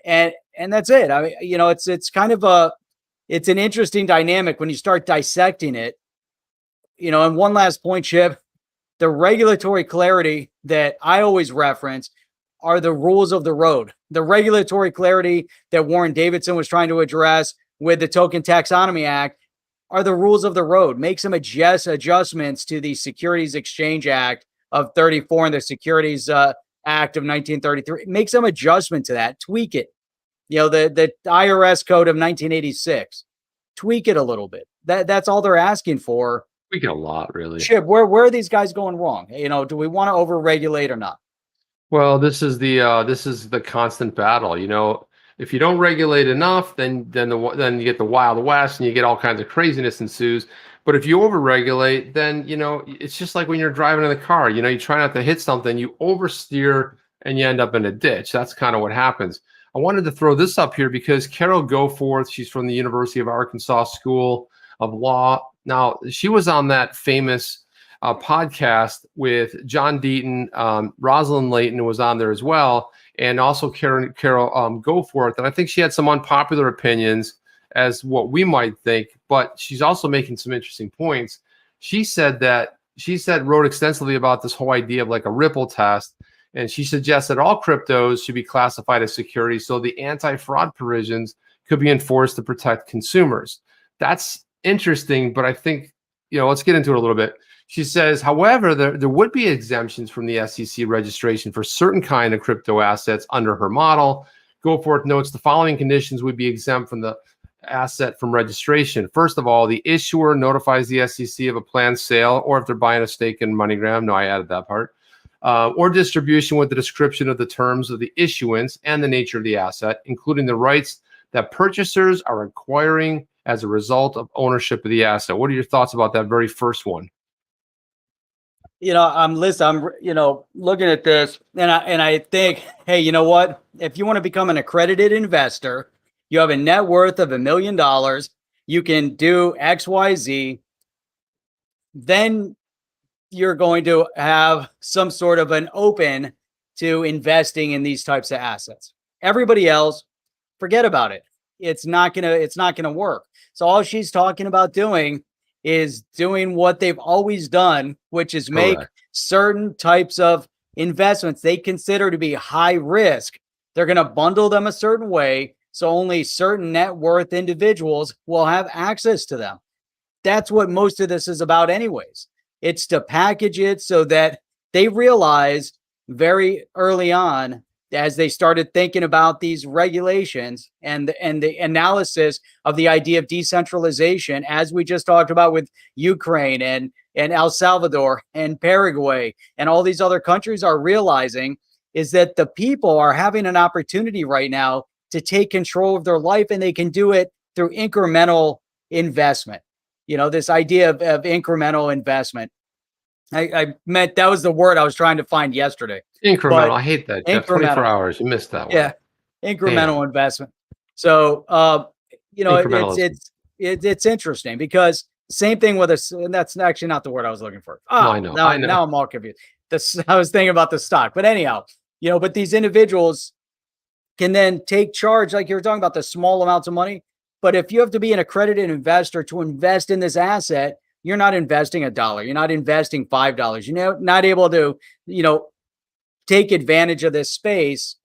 And that's it. I mean, it's kind of it's an interesting dynamic when you start dissecting it. And one last point, Chip, the regulatory clarity that I always reference are the rules of the road. The regulatory clarity that Warren Davidson was trying to address with the Token Taxonomy Act are the rules of the road. Make some adjustments to the Securities Exchange Act of 34 and the Securities Act of 1933. Make some adjustment to that. Tweak it. The IRS code of 1986. Tweak it a little bit. That's all they're asking for. We get a lot, really. Chip, where are these guys going wrong? Do we want to overregulate or not? Well, this is the constant battle. If you don't regulate enough, then you get the Wild West and you get all kinds of craziness ensues. But if you overregulate, then it's just like when you're driving in the car. You try not to hit something, you oversteer, and you end up in a ditch. That's kind of what happens. I wanted to throw this up here because Carol Goforth, she's from the University of Arkansas School of Law. Now, she was on that famous podcast with John Deaton. Rosalind Layton was on there as well, and also Carol Goforth. And I think she had some unpopular opinions as what we might think, but she's also making some interesting points. She wrote extensively about this whole idea of like a ripple test, and she suggests that all cryptos should be classified as securities, so the anti-fraud provisions could be enforced to protect consumers. That's interesting, but I think, let's get into it a little bit. She says, however, there would be exemptions from the SEC registration for certain kind of crypto assets under her model. Goforth notes the following conditions would be exempt from the asset from registration. First of all, the issuer notifies the SEC of a planned sale, or if they're buying a stake in MoneyGram, no, I added that part, or distribution with the description of the terms of the issuance and the nature of the asset, including the rights that purchasers are acquiring as a result of ownership of the asset. What are your thoughts about that very first one? I'm looking at this and I think, hey, you know what? If you want to become an accredited investor, you have a net worth of $1 million, you can do X, Y, Z, then you're going to have some sort of an open to investing in these types of assets. Everybody else, forget about it. It's not gonna work. So all she's talking about doing is doing what they've always done, which is make certain types of investments they consider to be high risk. They're going to bundle them a certain way, so only certain net worth individuals will have access to them. That's what most of this is about anyways. It's to package it so that they realized very early on, as they started thinking about these regulations and the analysis of the idea of decentralization, as we just talked about with Ukraine and El Salvador and Paraguay and all these other countries are realizing, is that the people are having an opportunity right now to take control of their life, and they can do it through incremental investment. You know, this idea of incremental investment. I meant that was the word I was trying to find yesterday. Incremental. I hate that, Jeff. 24 hours. You missed that one. Yeah. Incremental investment. So, you know, it's interesting because same thing with us. And that's actually not the word I was looking for. Oh, I know. Now I'm all confused. I was thinking about the stock, but anyhow, you know, but these individuals can then take charge, like you were talking about, the small amounts of money. But if you have to be an accredited investor to invest in this asset, you're not investing $1. You're not investing $5. You're not able to, you know, take advantage of this space.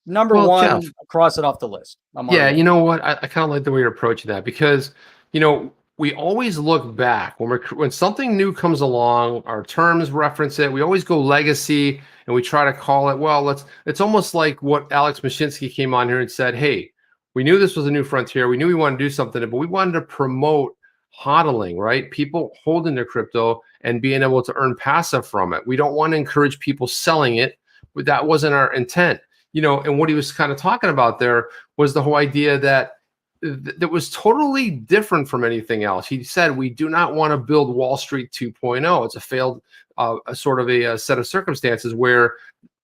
Number one, Jeff, cross it off the list. Yeah, you know what? I kind of like the way you're approaching that because, you know, we always look back when something new comes along, our terms reference it. We always go legacy and we try to call it, well, it's almost like what Alex Mashinsky came on here and said, hey, we knew this was a new frontier. We knew we wanted to do something, but we wanted to promote hodling, right? People holding their crypto and being able to earn passive from it. We don't want to encourage people selling it, but that wasn't our intent. You know, and what he was kind of talking about there was the whole idea that was totally different from anything else. He said, we do not want to build Wall Street 2.0. It's a failed sort of a set of circumstances where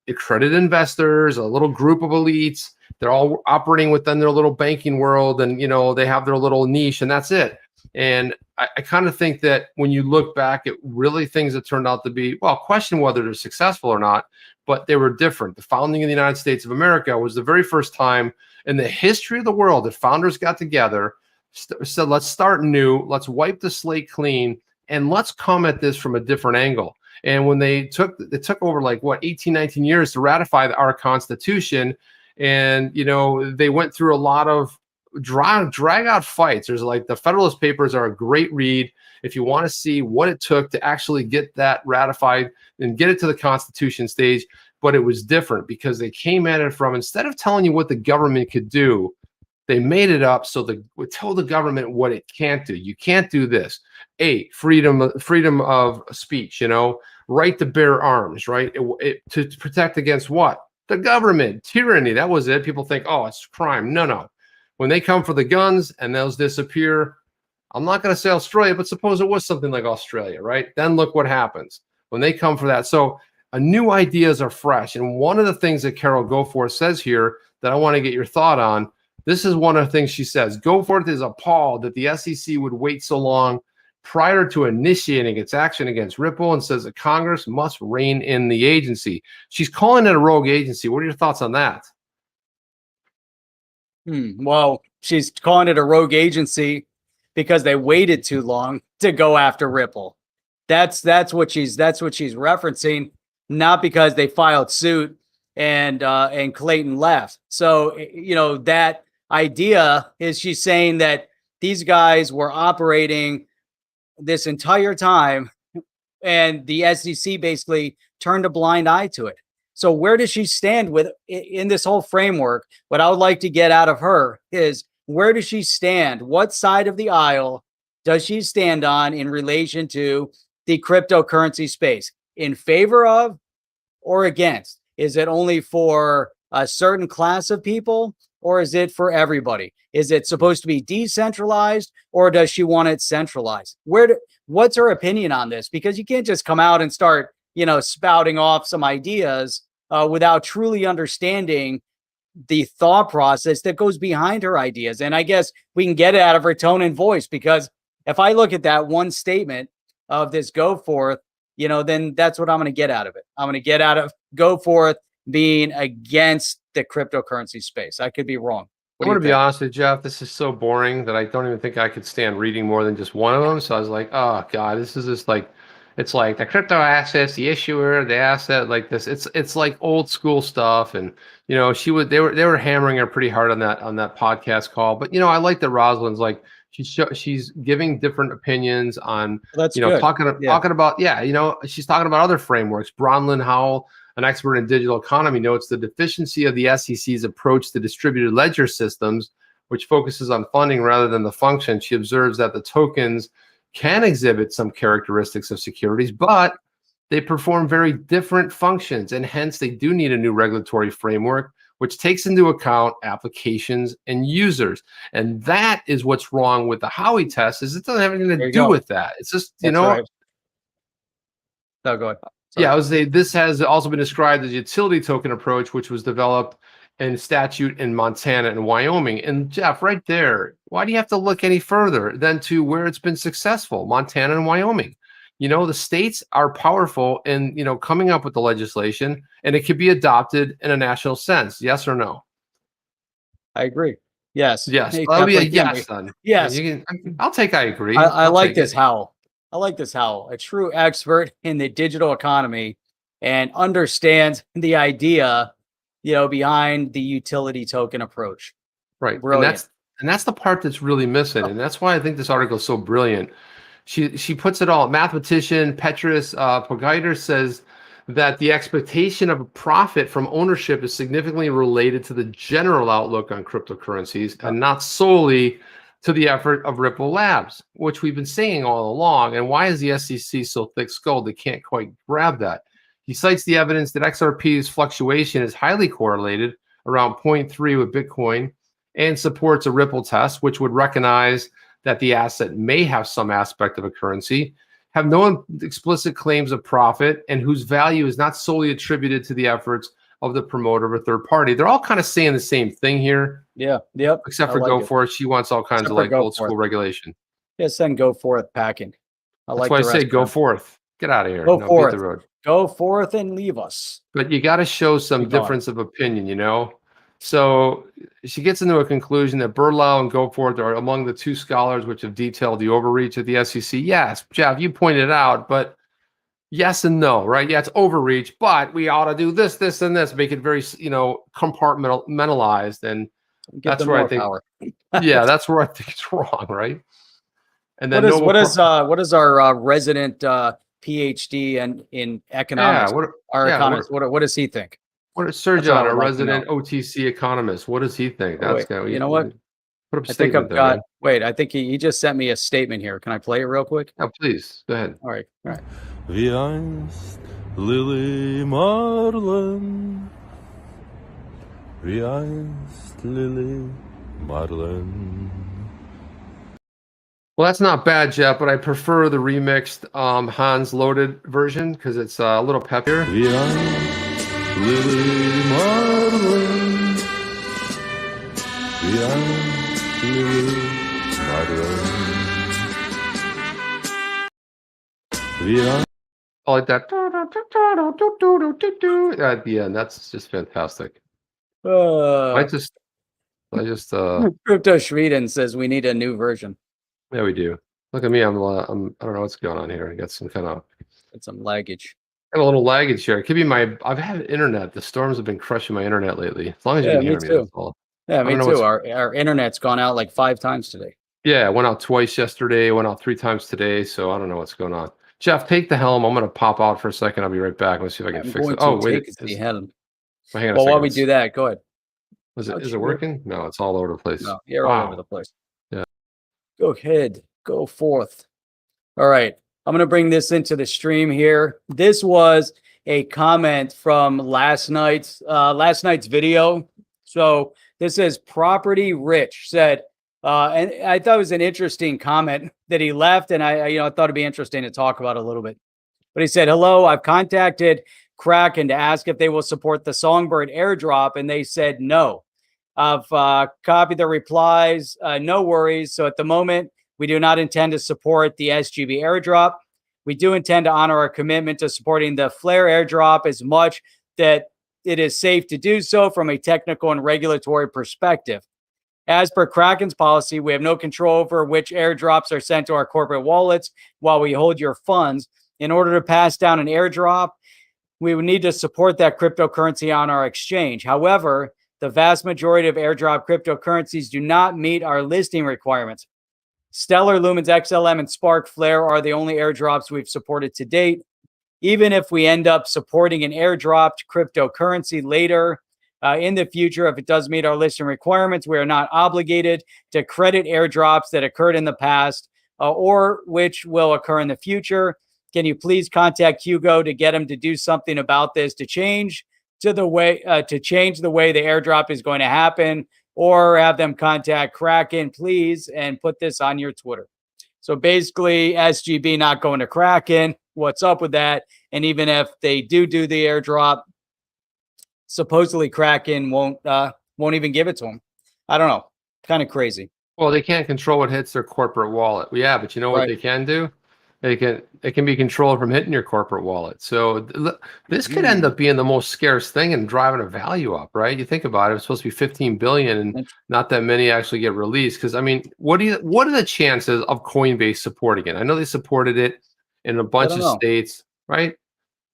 accredited investors, a little group of elites, they're all operating within their little banking world and, you know, they have their little niche and that's it. And I kind of think that when you look back at really things that turned out to be, well, question whether they're successful or not, but they were different. The founding of the United States of America was the very first time in the history of the world that founders got together, said, let's start new, let's wipe the slate clean, and let's come at this from a different angle. And when it took over like, 18, 19 years to ratify our Constitution, and, you know, they went through a lot of drag out fights. There's like the Federalist Papers are a great read if you want to see what it took to actually get that ratified and get it to the Constitution stage. But it was different because they came at it from, instead of telling you what the government could do, they made it up so they would tell the government what it can't do. You can't do this. Freedom of speech, you know, right to bear arms, right? To protect against what? The government, tyranny. That was it. People think, oh, it's crime. No. When they come for the guns and those disappear, I'm not going to say Australia, but suppose it was something like Australia, right? Then look what happens when they come for that. So new ideas are fresh. And one of the things that Carol Goforth says here that I want to get your thought on, this is one of the things she says. Goforth is appalled that the SEC would wait so long prior to initiating its action against Ripple and says that Congress must rein in the agency. She's calling it a rogue agency. What are your thoughts on that? Well, she's calling it a rogue agency because they waited too long to go after Ripple. That's what she's referencing, not because they filed suit and Clayton left. So, you know, that idea is she's saying that these guys were operating this entire time and the SEC basically turned a blind eye to it. So where does she stand in this whole framework? What I would like to get out of her is, where does she stand? What side of the aisle does she stand on in relation to the cryptocurrency space? In favor of or against? Is it only for a certain class of people or is it for everybody? Is it supposed to be decentralized or does she want it centralized? What's her opinion on this? Because you can't just come out and start, you know, spouting off some ideas without truly understanding the thought process that goes behind her ideas. And I guess we can get it out of her tone and voice, because if I look at that one statement, of this Goforth, then that's what I'm going to get out of it. I'm going to get out of Goforth being against the cryptocurrency space. I could be wrong. I'm going to be honest with you, Jeff. This is so boring that I don't even think I could stand reading more than just one of them. So I was like, oh God, this is just like, it's like the crypto assets, the issuer, the asset, like this. It's like old school stuff. And they were hammering her pretty hard on that podcast call. But I like that Rosalind's like, she's giving different opinions on, talking about, she's talking about other frameworks. Bronlyn Howell, an expert in digital economy, notes the deficiency of the SEC's approach to distributed ledger systems, which focuses on funding rather than the function. She observes that the tokens can exhibit some characteristics of securities, but they perform very different functions, and hence they do need a new regulatory framework which takes into account applications and users. And that is what's wrong with the Howey test, is it doesn't have anything to do with that. It's just, Right. No, go ahead. Sorry. Yeah, I would say this has also been described as a utility token approach, which was developed in statute in Montana and Wyoming. And Jeff, right there, why do you have to look any further than to where it's been successful? Montana and Wyoming. The states are powerful in, coming up with the legislation, and it could be adopted in a national sense. Yes or no? I agree. Yes. Yes. That'll be a yes then. Yes. I'll take I agree. I like this, Howell. I like this, Howell, a true expert in the digital economy and understands the idea, behind the utility token approach. Right. Brilliant. And that's the part that's really missing. And that's why I think this article is so brilliant. She puts it all. Mathematician Petrus Pogaider says that the expectation of a profit from ownership is significantly related to the general outlook on cryptocurrencies and not solely to the effort of Ripple Labs, which we've been saying all along. And why is the SEC so thick-skulled? They can't quite grab that. He cites the evidence that XRP's fluctuation is highly correlated around 0.3 with Bitcoin and supports a Ripple test, which would recognize that the asset may have some aspect of a currency, have no explicit claims of profit, and whose value is not solely attributed to the efforts of the promoter of a third party. They're all kind of saying the same thing here. Yeah. Yep. Except for Goforth. She wants all kinds of old school regulation. Yeah, send Goforth packing. That's why I say go forth. Get out of here. Go forth. Beat the road. Go forth and leave us. But you got to show some difference of opinion, So she gets into a conclusion that Berlau and Goforth are among the two scholars which have detailed the overreach of the SEC. Yes, Jeff, you pointed out, but yes and no, right? Yeah, it's overreach, but we ought to do this, this, and this, make it very, compartmentalized. And that's where I think, yeah, that's where I think it's wrong, right? And then what is our resident PhD in economics? Economist? What does he think? What is Sergio, a resident OTC economist? What does he think? That's you know what? Put up I think I've got. Wait, I think he just sent me a statement here. Can I play it real quick? Oh, please go ahead. All right. Wie einst Lily Marlin. Wie einst Lily Marlin. Well, that's not bad, Jeff, but I prefer the remixed Hans Loaded version because it's a little peppier. Wie einst Lily Marlin. Wie einst Lily Marlin. Wie einst. I like that at the end. That's just fantastic. I just Crypto Sweden says we need a new version. Yeah, we do. Look at me. I don't know what's going on here. I got some kind of some laggage. Got a little laggage here. It could be I've had internet. The storms have been crushing my internet lately. As long as you can hear me, that's all. Yeah, me too. Our internet's gone out like 5 times today. Yeah, it went out twice yesterday. It went out 3 times today. So I don't know what's going on. Jeff, take the helm. I'm going to pop out for a second. I'll be right back. Let's see if I can fix it. Oh, wait. The helm. Hang on well, while we do that, go ahead. Is it working? No, it's all over the place. No, you're all over the place. Yeah. Go ahead. Go forth. All right. I'm going to bring this into the stream here. This was a comment from last night's video. So this is Property Rich said, and I thought it was an interesting comment that he left, and I thought it'd be interesting to talk about a little bit. But he said, "Hello, I've contacted Kraken to ask if they will support the Songbird airdrop, and they said no. I've copied the replies. No worries. So at the moment, we do not intend to support the SGB airdrop. We do intend to honor our commitment to supporting the Flare airdrop as much that it is safe to do so from a technical and regulatory perspective. As per Kraken's policy, we have no control over which airdrops are sent to our corporate wallets while we hold your funds. In order to pass down an airdrop, we would need to support that cryptocurrency on our exchange. However, the vast majority of airdrop cryptocurrencies do not meet our listing requirements. Stellar, Lumens, XLM, and Spark Flare are the only airdrops we've supported to date. Even if we end up supporting an airdropped cryptocurrency later in the future, if it does meet our listing requirements, we are not obligated to credit airdrops that occurred in the past or which will occur in the future. Can you please contact Hugo to get him to do something about this to change the way the airdrop is going to happen, or have them contact Kraken, please, and put this on your Twitter. So basically, SGB not going to Kraken. What's up with that? And even if they do the airdrop, supposedly Kraken won't even give it to them. I don't know. Kind of crazy. Well, they can't control what hits their corporate wallet. Yeah, but you know what they can do? It can be controlled from hitting your corporate wallet. So this could end up being the most scarce thing and driving a value up, right? You think about it, it's supposed to be 15 billion and not that many actually get released. Because I mean, what are the chances of Coinbase supporting it? I know they supported it in a bunch of states, right?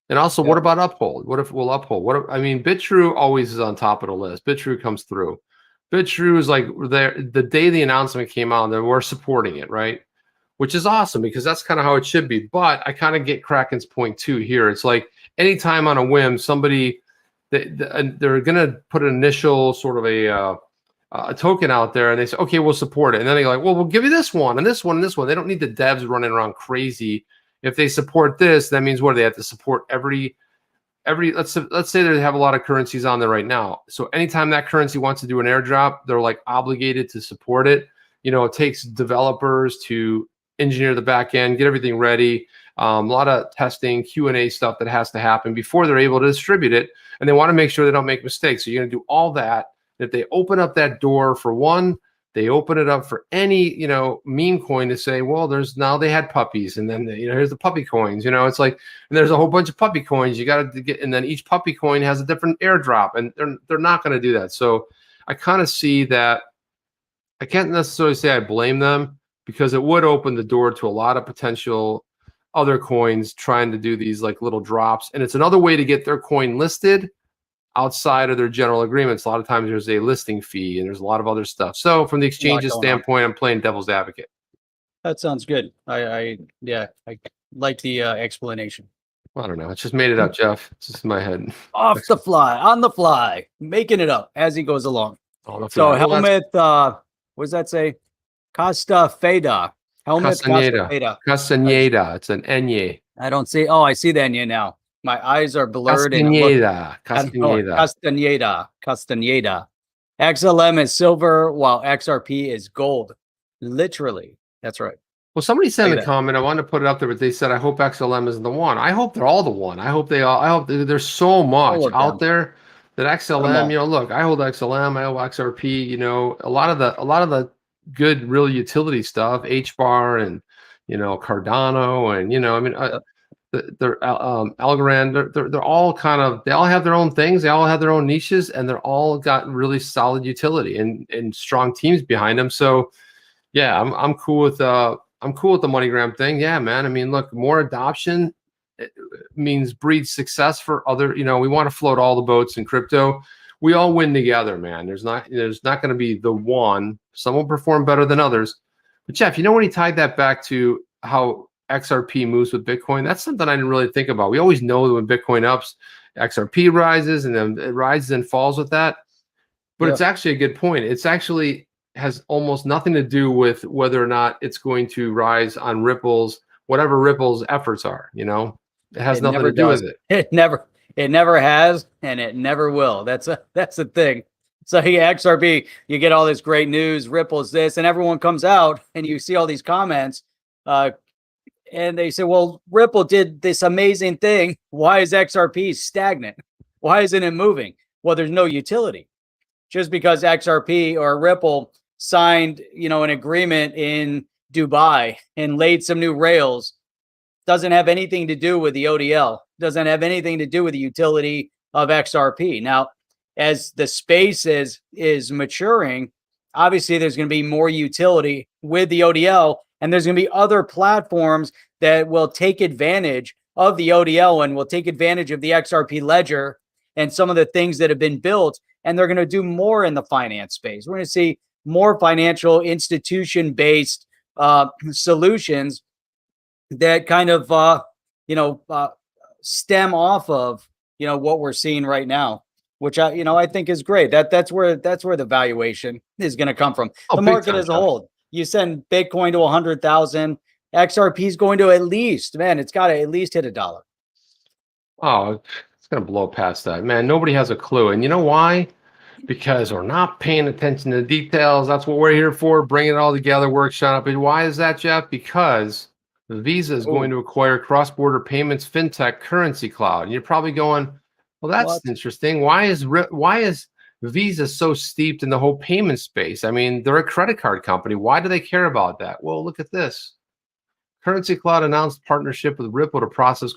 And also, what about Uphold? What if we'll Uphold? I mean, BitTrue always is on top of the list. BitTrue comes through. BitTrue is like the day the announcement came out, and we're supporting it, right? Which is awesome because that's kind of how it should be. But I kind of get Kraken's point too here. It's like anytime on a whim, somebody they're going to put an initial sort of a token out there, and they say, okay, we'll support it. And then they're like, well, we'll give you this one and this one and this one. They don't need the devs running around crazy. If they support this, that means what? They have to support every. Let's say they have a lot of currencies on there right now. So anytime that currency wants to do an airdrop, they're like obligated to support it. You know, it takes developers to engineer the back end, get everything ready. A lot of testing, Q&A stuff that has to happen before they're able to distribute it. And they want to make sure they don't make mistakes. So you're going to do all that. If they open up that door for one, they open it up for any, meme coin to say, well, they had puppies. And then, here's the puppy coins, it's like, and there's a whole bunch of puppy coins you got to get. And then each puppy coin has a different airdrop, and they're not going to do that. So I kind of see that. I can't necessarily say I blame them, because it would open the door to a lot of potential other coins trying to do these like little drops. And it's another way to get their coin listed outside of their general agreements. A lot of times there's a listing fee and there's a lot of other stuff. So from the exchange's standpoint, I'm playing devil's advocate. That sounds good. I like the explanation. I don't know. I just made it up, Jeff. It's just in my head. On the fly, making it up as he goes along. So Helmet, what does that say? Castaneda. Castaneda. It's an Enye. I don't see. Oh, I see the Enye now. My eyes are blurred. Castaneda. XLM is silver while XRP is gold. Literally. That's right. Well, somebody sent a comment. I wanted to put it up there, but they said, I hope XLM is the one. I hope they're all the one. I hope there's so much out there that XLM, look, I hold XLM, I hold XRP, a lot of the good real utility stuff, HBAR and Cardano and they're Algorand, they're all they all have their own things, they all have their own niches, and they're all got really solid utility and strong teams behind them. So yeah, I'm cool with the MoneyGram thing. Yeah, man. I mean, look, more adoption breeds success for other, we want to float all the boats in crypto. We all win together, man. There's not going to be the one. Some will perform better than others. But Jeff, when he tied that back to how XRP moves with Bitcoin, that's something I didn't really think about. We always know that when Bitcoin ups, XRP rises, and then it rises and falls with that. But it's actually a good point. It's actually has almost nothing to do with whether or not it's going to rise on Ripple's, whatever Ripple's efforts are. It has nothing to do with it. It never has, and it never will. That's the thing. So XRP, you get all this great news, Ripple's this, and everyone comes out and you see all these comments, and they say, well, Ripple did this amazing thing. Why is XRP stagnant? Why isn't it moving? Well, there's no utility. Just because XRP or Ripple signed, an agreement in Dubai and laid some new rails doesn't have anything to do with the ODL, doesn't have anything to do with the utility of XRP. Now, as the space is maturing, obviously there's going to be more utility with the ODL, and there's going to be other platforms that will take advantage of the ODL and will take advantage of the XRP ledger and some of the things that have been built, and they're going to do more in the finance space. We're going to see more financial institution-based solutions that kind of stem off of what we're seeing right now, which I think is great. That's where the valuation is going to come from. The market as a whole. You send Bitcoin to 100,000, XRP is going to at least, it's got to at least hit $1. Oh, it's going to blow past that, man. Nobody has a clue, and you know why? Because we're not paying attention to the details. That's what we're here for, bringing it all together, workshop. And why is that, Jeff? Because Visa is going to acquire cross-border payments fintech Currency Cloud. And you're probably going, well, that's interesting. Why is Visa so steeped in the whole payment space? I mean, they're a credit card company. Why do they care about that? Well, look at this. Currency Cloud announced partnership with Ripple to process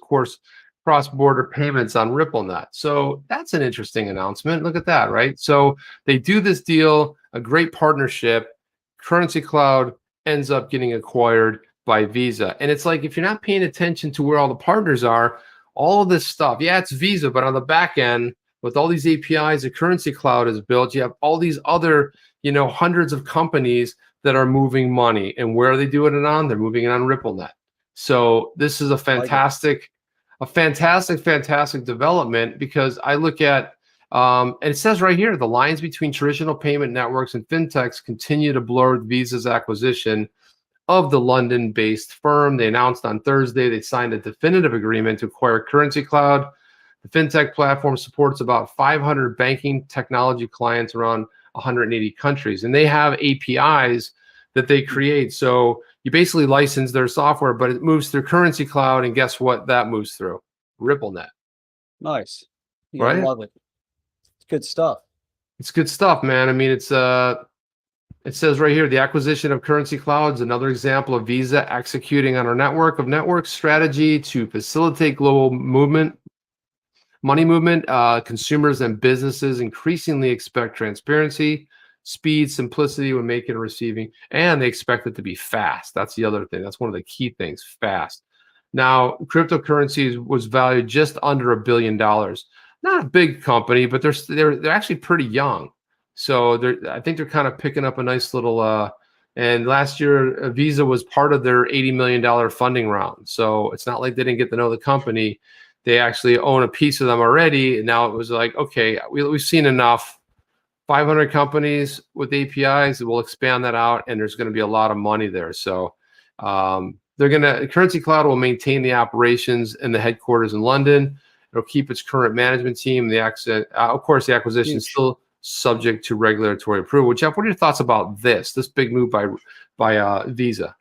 cross-border payments on RippleNet. So that's an interesting announcement. Look at that, right? So they do this deal, a great partnership. Currency Cloud ends up getting acquired by Visa. And it's like, if you're not paying attention to where all the partners are, all of this stuff, yeah, it's Visa, but on the back end, with all these APIs that Currency Cloud has built, you have all these other, hundreds of companies that are moving money. And where are they doing it on? They're moving it on RippleNet. So this is a fantastic development, because I look at, and it says right here, the lines between traditional payment networks and fintechs continue to blur with Visa's acquisition of the London-based firm. They announced on Thursday they signed a definitive agreement to acquire Currency Cloud. The fintech platform supports about 500 banking technology clients around 180 countries, and they have APIs that they create. So you basically license their software, but it moves through Currency Cloud, and guess what that moves through? RippleNet. Nice. Right? I love it. It's good stuff. It's good stuff, man. I mean, it says right here, the acquisition of Currency Cloud is another example of Visa executing on our network strategy to facilitate global money movement. Consumers and businesses increasingly expect transparency, speed, simplicity when making and receiving, and they expect it to be fast. That's the other thing. That's one of the key things, fast. Now, cryptocurrencies was valued just under $1 billion. Not a big company, but they're actually pretty young. So I think they're kind of picking up a nice little. And last year, Visa was part of their $80 million funding round. So it's not like they didn't get to know the company. They actually own a piece of them already. And now it was like, okay, we've seen enough. 500 companies with APIs. We'll expand that out, and there's going to be a lot of money there. So Currency Cloud will maintain the operations in the headquarters in London. It'll keep its current management team. Of course, the acquisition is still subject to regulatory approval. Jeff, what are your thoughts about this big move by Visa?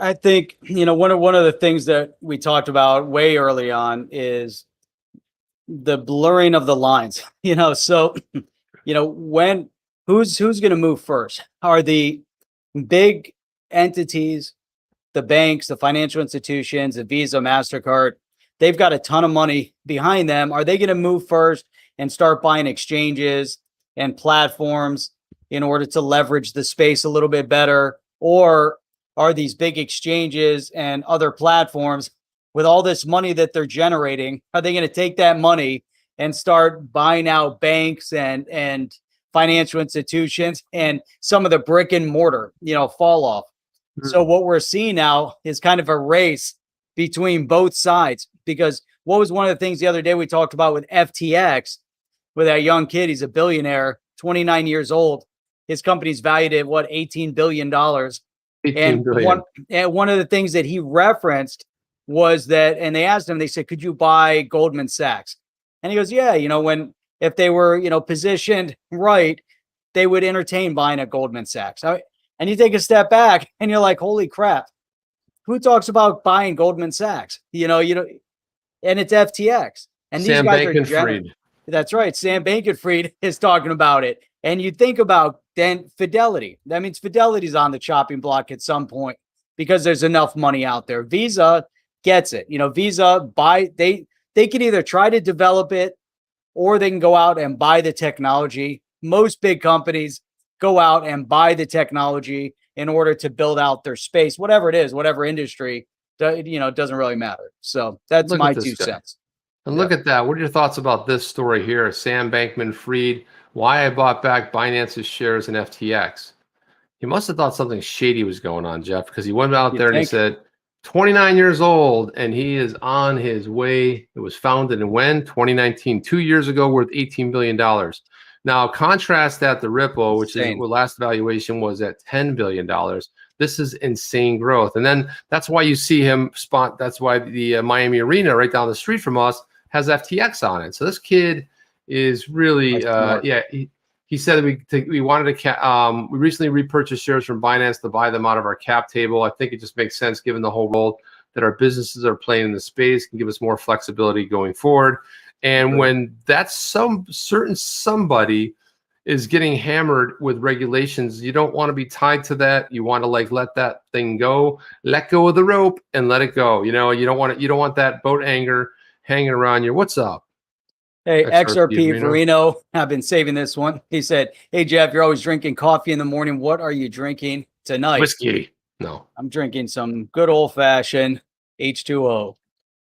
I think, one of the things that we talked about way early on is the blurring of the lines, so, who's going to move first? Are the big entities, the banks, the financial institutions, the Visa, MasterCard, they've got a ton of money behind them. Are they going to move first and start buying exchanges and platforms in order to leverage the space a little bit better? Or are these big exchanges and other platforms, with all this money that they're generating, are they going to take that money and start buying out banks and financial institutions and some of the brick and mortar, fall off? Mm-hmm. So what we're seeing now is kind of a race between both sides, because what was one of the things the other day we talked about with FTX, with that young kid? He's a billionaire, 29 years old. His company's valued at $18 billion. And one of the things that he referenced was that, and they asked him, they said, could you buy Goldman Sachs? And he goes, yeah, if they were, positioned right, they would entertain buying a Goldman Sachs. And you take a step back and you're like, holy crap, who talks about buying Goldman Sachs? And it's FTX. And these Sam guys Bankman-Fried. That's right. Sam Bankman-Fried is talking about it. And you think about then Fidelity. That means Fidelity's on the chopping block at some point, because there's enough money out there. Visa gets it. You know, Visa they can either try to develop it or they can go out and buy the technology. Most big companies go out and buy the technology in order to build out their space, whatever it is, whatever industry, you know, it doesn't really matter. So that's my 2 cents. And look at that. What are your thoughts about this story here? Sam Bankman-Fried, why I bought back Binance's shares in FTX. He must have thought something shady was going on, Jeff, because he went out there and he said, 29 years old, and he is on his way. It was founded in when? 2019, 2 years ago, worth $18 billion. Now, contrast that to Ripple, which is where last valuation was at $10 billion. This is insane growth. And then that's why you see him spot. That's why the Miami Arena right down the street from us has FTX on it. So this kid is really, he said that we wanted to, we recently repurchased shares from Binance to buy them out of our cap table. I think it just makes sense given the whole role that our businesses are playing in the space, can give us more flexibility going forward. And when that's somebody is getting hammered with regulations, you don't want to be tied to that. You want to like let that thing go, let go of the rope and let it go. You know, you don't want that boat anchor hanging around you. What's up? Hey, XRP Verino, I've been saving this one. He said, "Hey Jeff, you're always drinking coffee in the morning. What are you drinking tonight?" Whiskey. No, I'm drinking some good old fashioned H2O.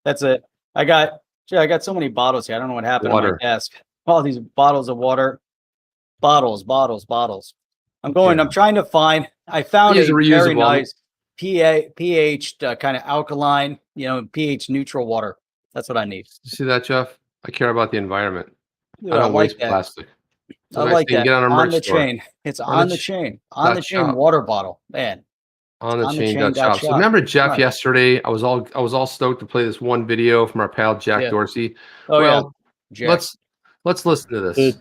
That's it. I got so many bottles here. I don't know what happened on my desk. All these bottles of water. Bottles. I'm trying to find, I found a very nice pH kind of alkaline, you know, pH neutral water. That's what I need. You see that, Jeff? I care about the environment. Dude, I don't waste plastic. I like that. Get on the chain. It's on the chain. On the chain water bottle, man. On the chain. So remember Jeff yesterday? I was all stoked to play this one video from our pal Jack Dorsey. Oh, well, yeah. let's listen to this.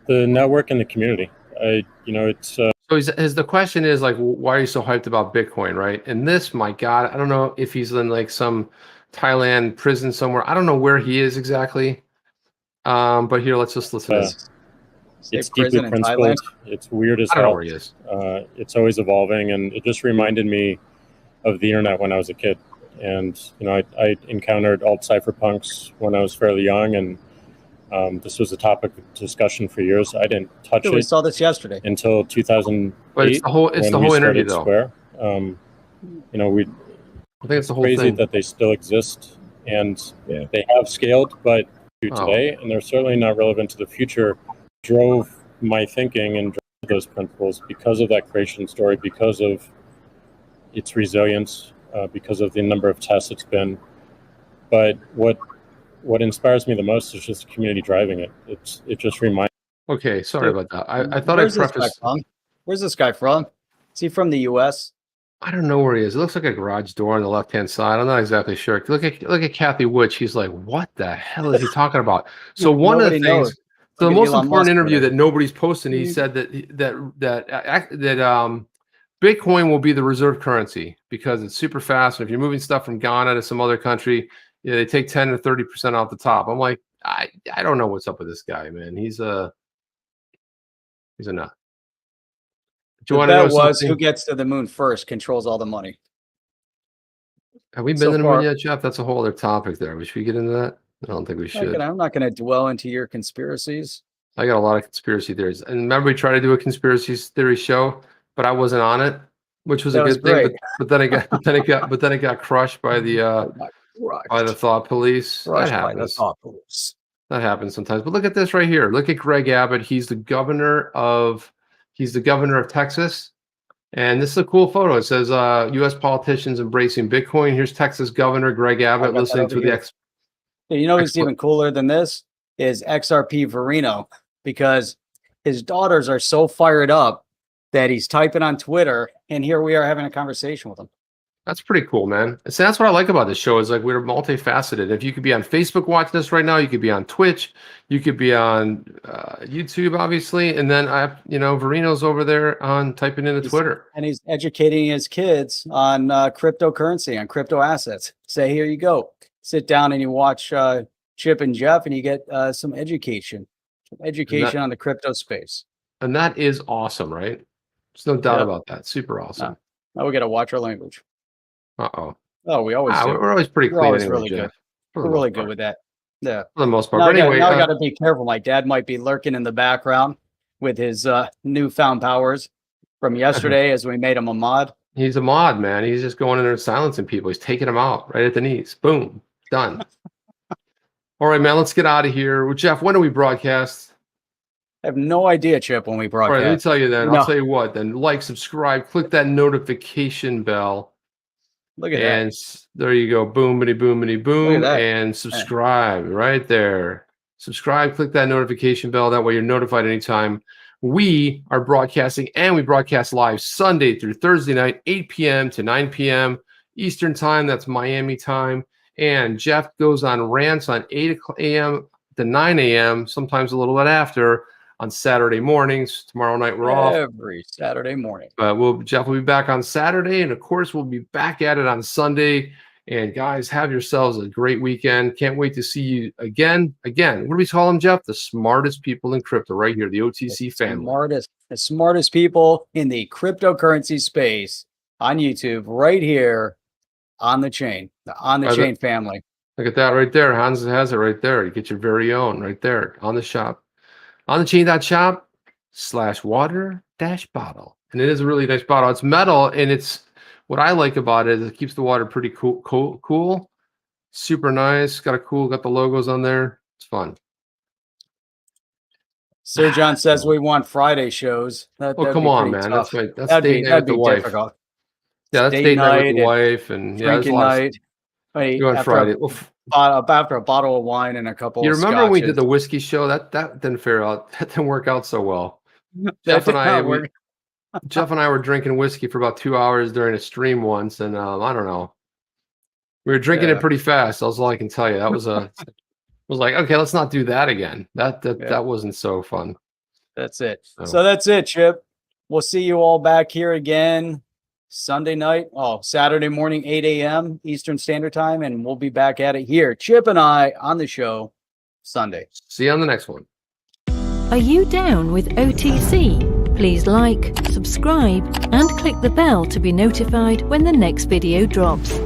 The network and the community. It's so the question is like, why are you so hyped about Bitcoin, right? And this, my God, I don't know if he's in like some Thailand prison somewhere. I don't know where he is exactly. But here, let's just listen to this. It's deeply principled. It's weird as hell. I don't know where he is. It's always evolving, and it just reminded me of the internet when I was a kid. And I encountered alt cypherpunks when I was fairly young, and this was a topic of discussion for years. I didn't touch it. We saw this yesterday until 2008. But it's the whole interview, though. Square. I think it's the whole crazy thing that they still exist, and they have scaled, but today, and they're certainly not relevant to the future. Drove my thinking and drove those principles because of that creation story, because of its resilience, because of the number of tests it's been. But what inspires me the most is just the community driving it. It just reminds. Okay, sorry about that. I thought I'd preface. Where's this guy from? Is he from the U.S.? I don't know where he is. It looks like a garage door on the left-hand side. I'm not exactly sure. Look at Kathy Wood. She's like, what the hell is he talking about? So one of the things, the most important interview that nobody's posting, he said that Bitcoin will be the reserve currency because it's super fast. And if you're moving stuff from Ghana to some other country, they take 10 to 30% off the top. I'm like, I don't know what's up with this guy, man. He's a nut. The bet was who gets to the moon first controls all the money. Have we been to the moon yet, Jeff? That's a whole other topic there. Should we get into that? I don't think we should. I'm not going to dwell into your conspiracies. I got a lot of conspiracy theories. And remember, we tried to do a conspiracy theory show, but I wasn't on it, which was a good thing. But then it got crushed by the thought police. That happens. That happens sometimes. But look at this right here. Look at Greg Abbott. He's the governor of Texas. And this is a cool photo. It says U.S. politicians embracing Bitcoin. Here's Texas Governor Greg Abbott listening to the who's even cooler than this is XRP Verino, because his daughters are so fired up that he's typing on Twitter, and here we are having a conversation with him. That's pretty cool, man. So that's what I like about this show is like we're multifaceted. If you could be on Facebook watching this right now, you could be on Twitch, you could be on YouTube, obviously, and then Verino's over there on typing into Twitter, and he's educating his kids on cryptocurrency, on crypto assets. Say, here you go, sit down and you watch Chip and Jeff, and you get some education on the crypto space. And that is awesome, right? There's no doubt about that. Super awesome. Now we got to watch our language. Uh-oh. Oh, we always do. We're always pretty We're clean always anyway, really Jeff. good. We're really good with that. Yeah. For the most part. Now, But anyway, I got to be careful. My dad might be lurking in the background with his newfound powers from yesterday as we made him a mod. He's a mod, man. He's just going in there and silencing people. He's taking them out right at the knees. Boom. Done. All right, man. Let's get out of here. Well, Jeff, when do we broadcast? I have no idea, Chip, when we All broadcast. right, let me tell you then. No. I'll tell you what. Then like, subscribe, click that notification bell. Look at And that. there you go. Boomity, boomity, boom. that. And subscribe right there. Subscribe, click that notification bell. That way you're notified anytime we are broadcasting, and we broadcast live Sunday through Thursday night, 8 p.m. to 9 p.m. Eastern time. That's Miami time. And Jeff goes on rants on 8 a.m. to 9 a.m., sometimes a little bit after, on Saturday mornings. Tomorrow night we're off. Every Saturday morning. But Jeff will be back on Saturday, and of course we'll be back at it on Sunday. And guys, have yourselves a great weekend. Can't wait to see you again. Again, what do we call them, Jeff? The smartest people in crypto, right here, the OTC family. The smartest people in the cryptocurrency space on YouTube, right here on the chain, chain family. Look at that right there. Hans has it right there. You get your very own right there on the shop. On the chain.shop/water-bottle. And it is a really nice bottle. It's metal, and it's what I like about it is it keeps the water pretty cool. Super nice. Got the logos on there. It's fun. Sir John says we want Friday shows. Come on, man. Tough. That's date night with the wife. Difficult. Yeah, that's date night with the wife, and drinking night. On Friday. After a bottle of wine and a couple. You of remember when we did scotches. the whiskey show? That didn't fare out. That didn't work out so well. Jeff and I were drinking whiskey for about 2 hours during a stream once, and I don't know. We were drinking it pretty fast. That's all I can tell you. That was was like, okay, let's not do that again. That wasn't so fun. That's it. So that's it, Chip. We'll see you all back here again Saturday morning, 8 a.m. Eastern Standard Time, and we'll be back at it here, Chip and I, on the show Sunday. See you on the next one. Are you down with OTC? Please like, subscribe, and click the bell to be notified when the next video drops.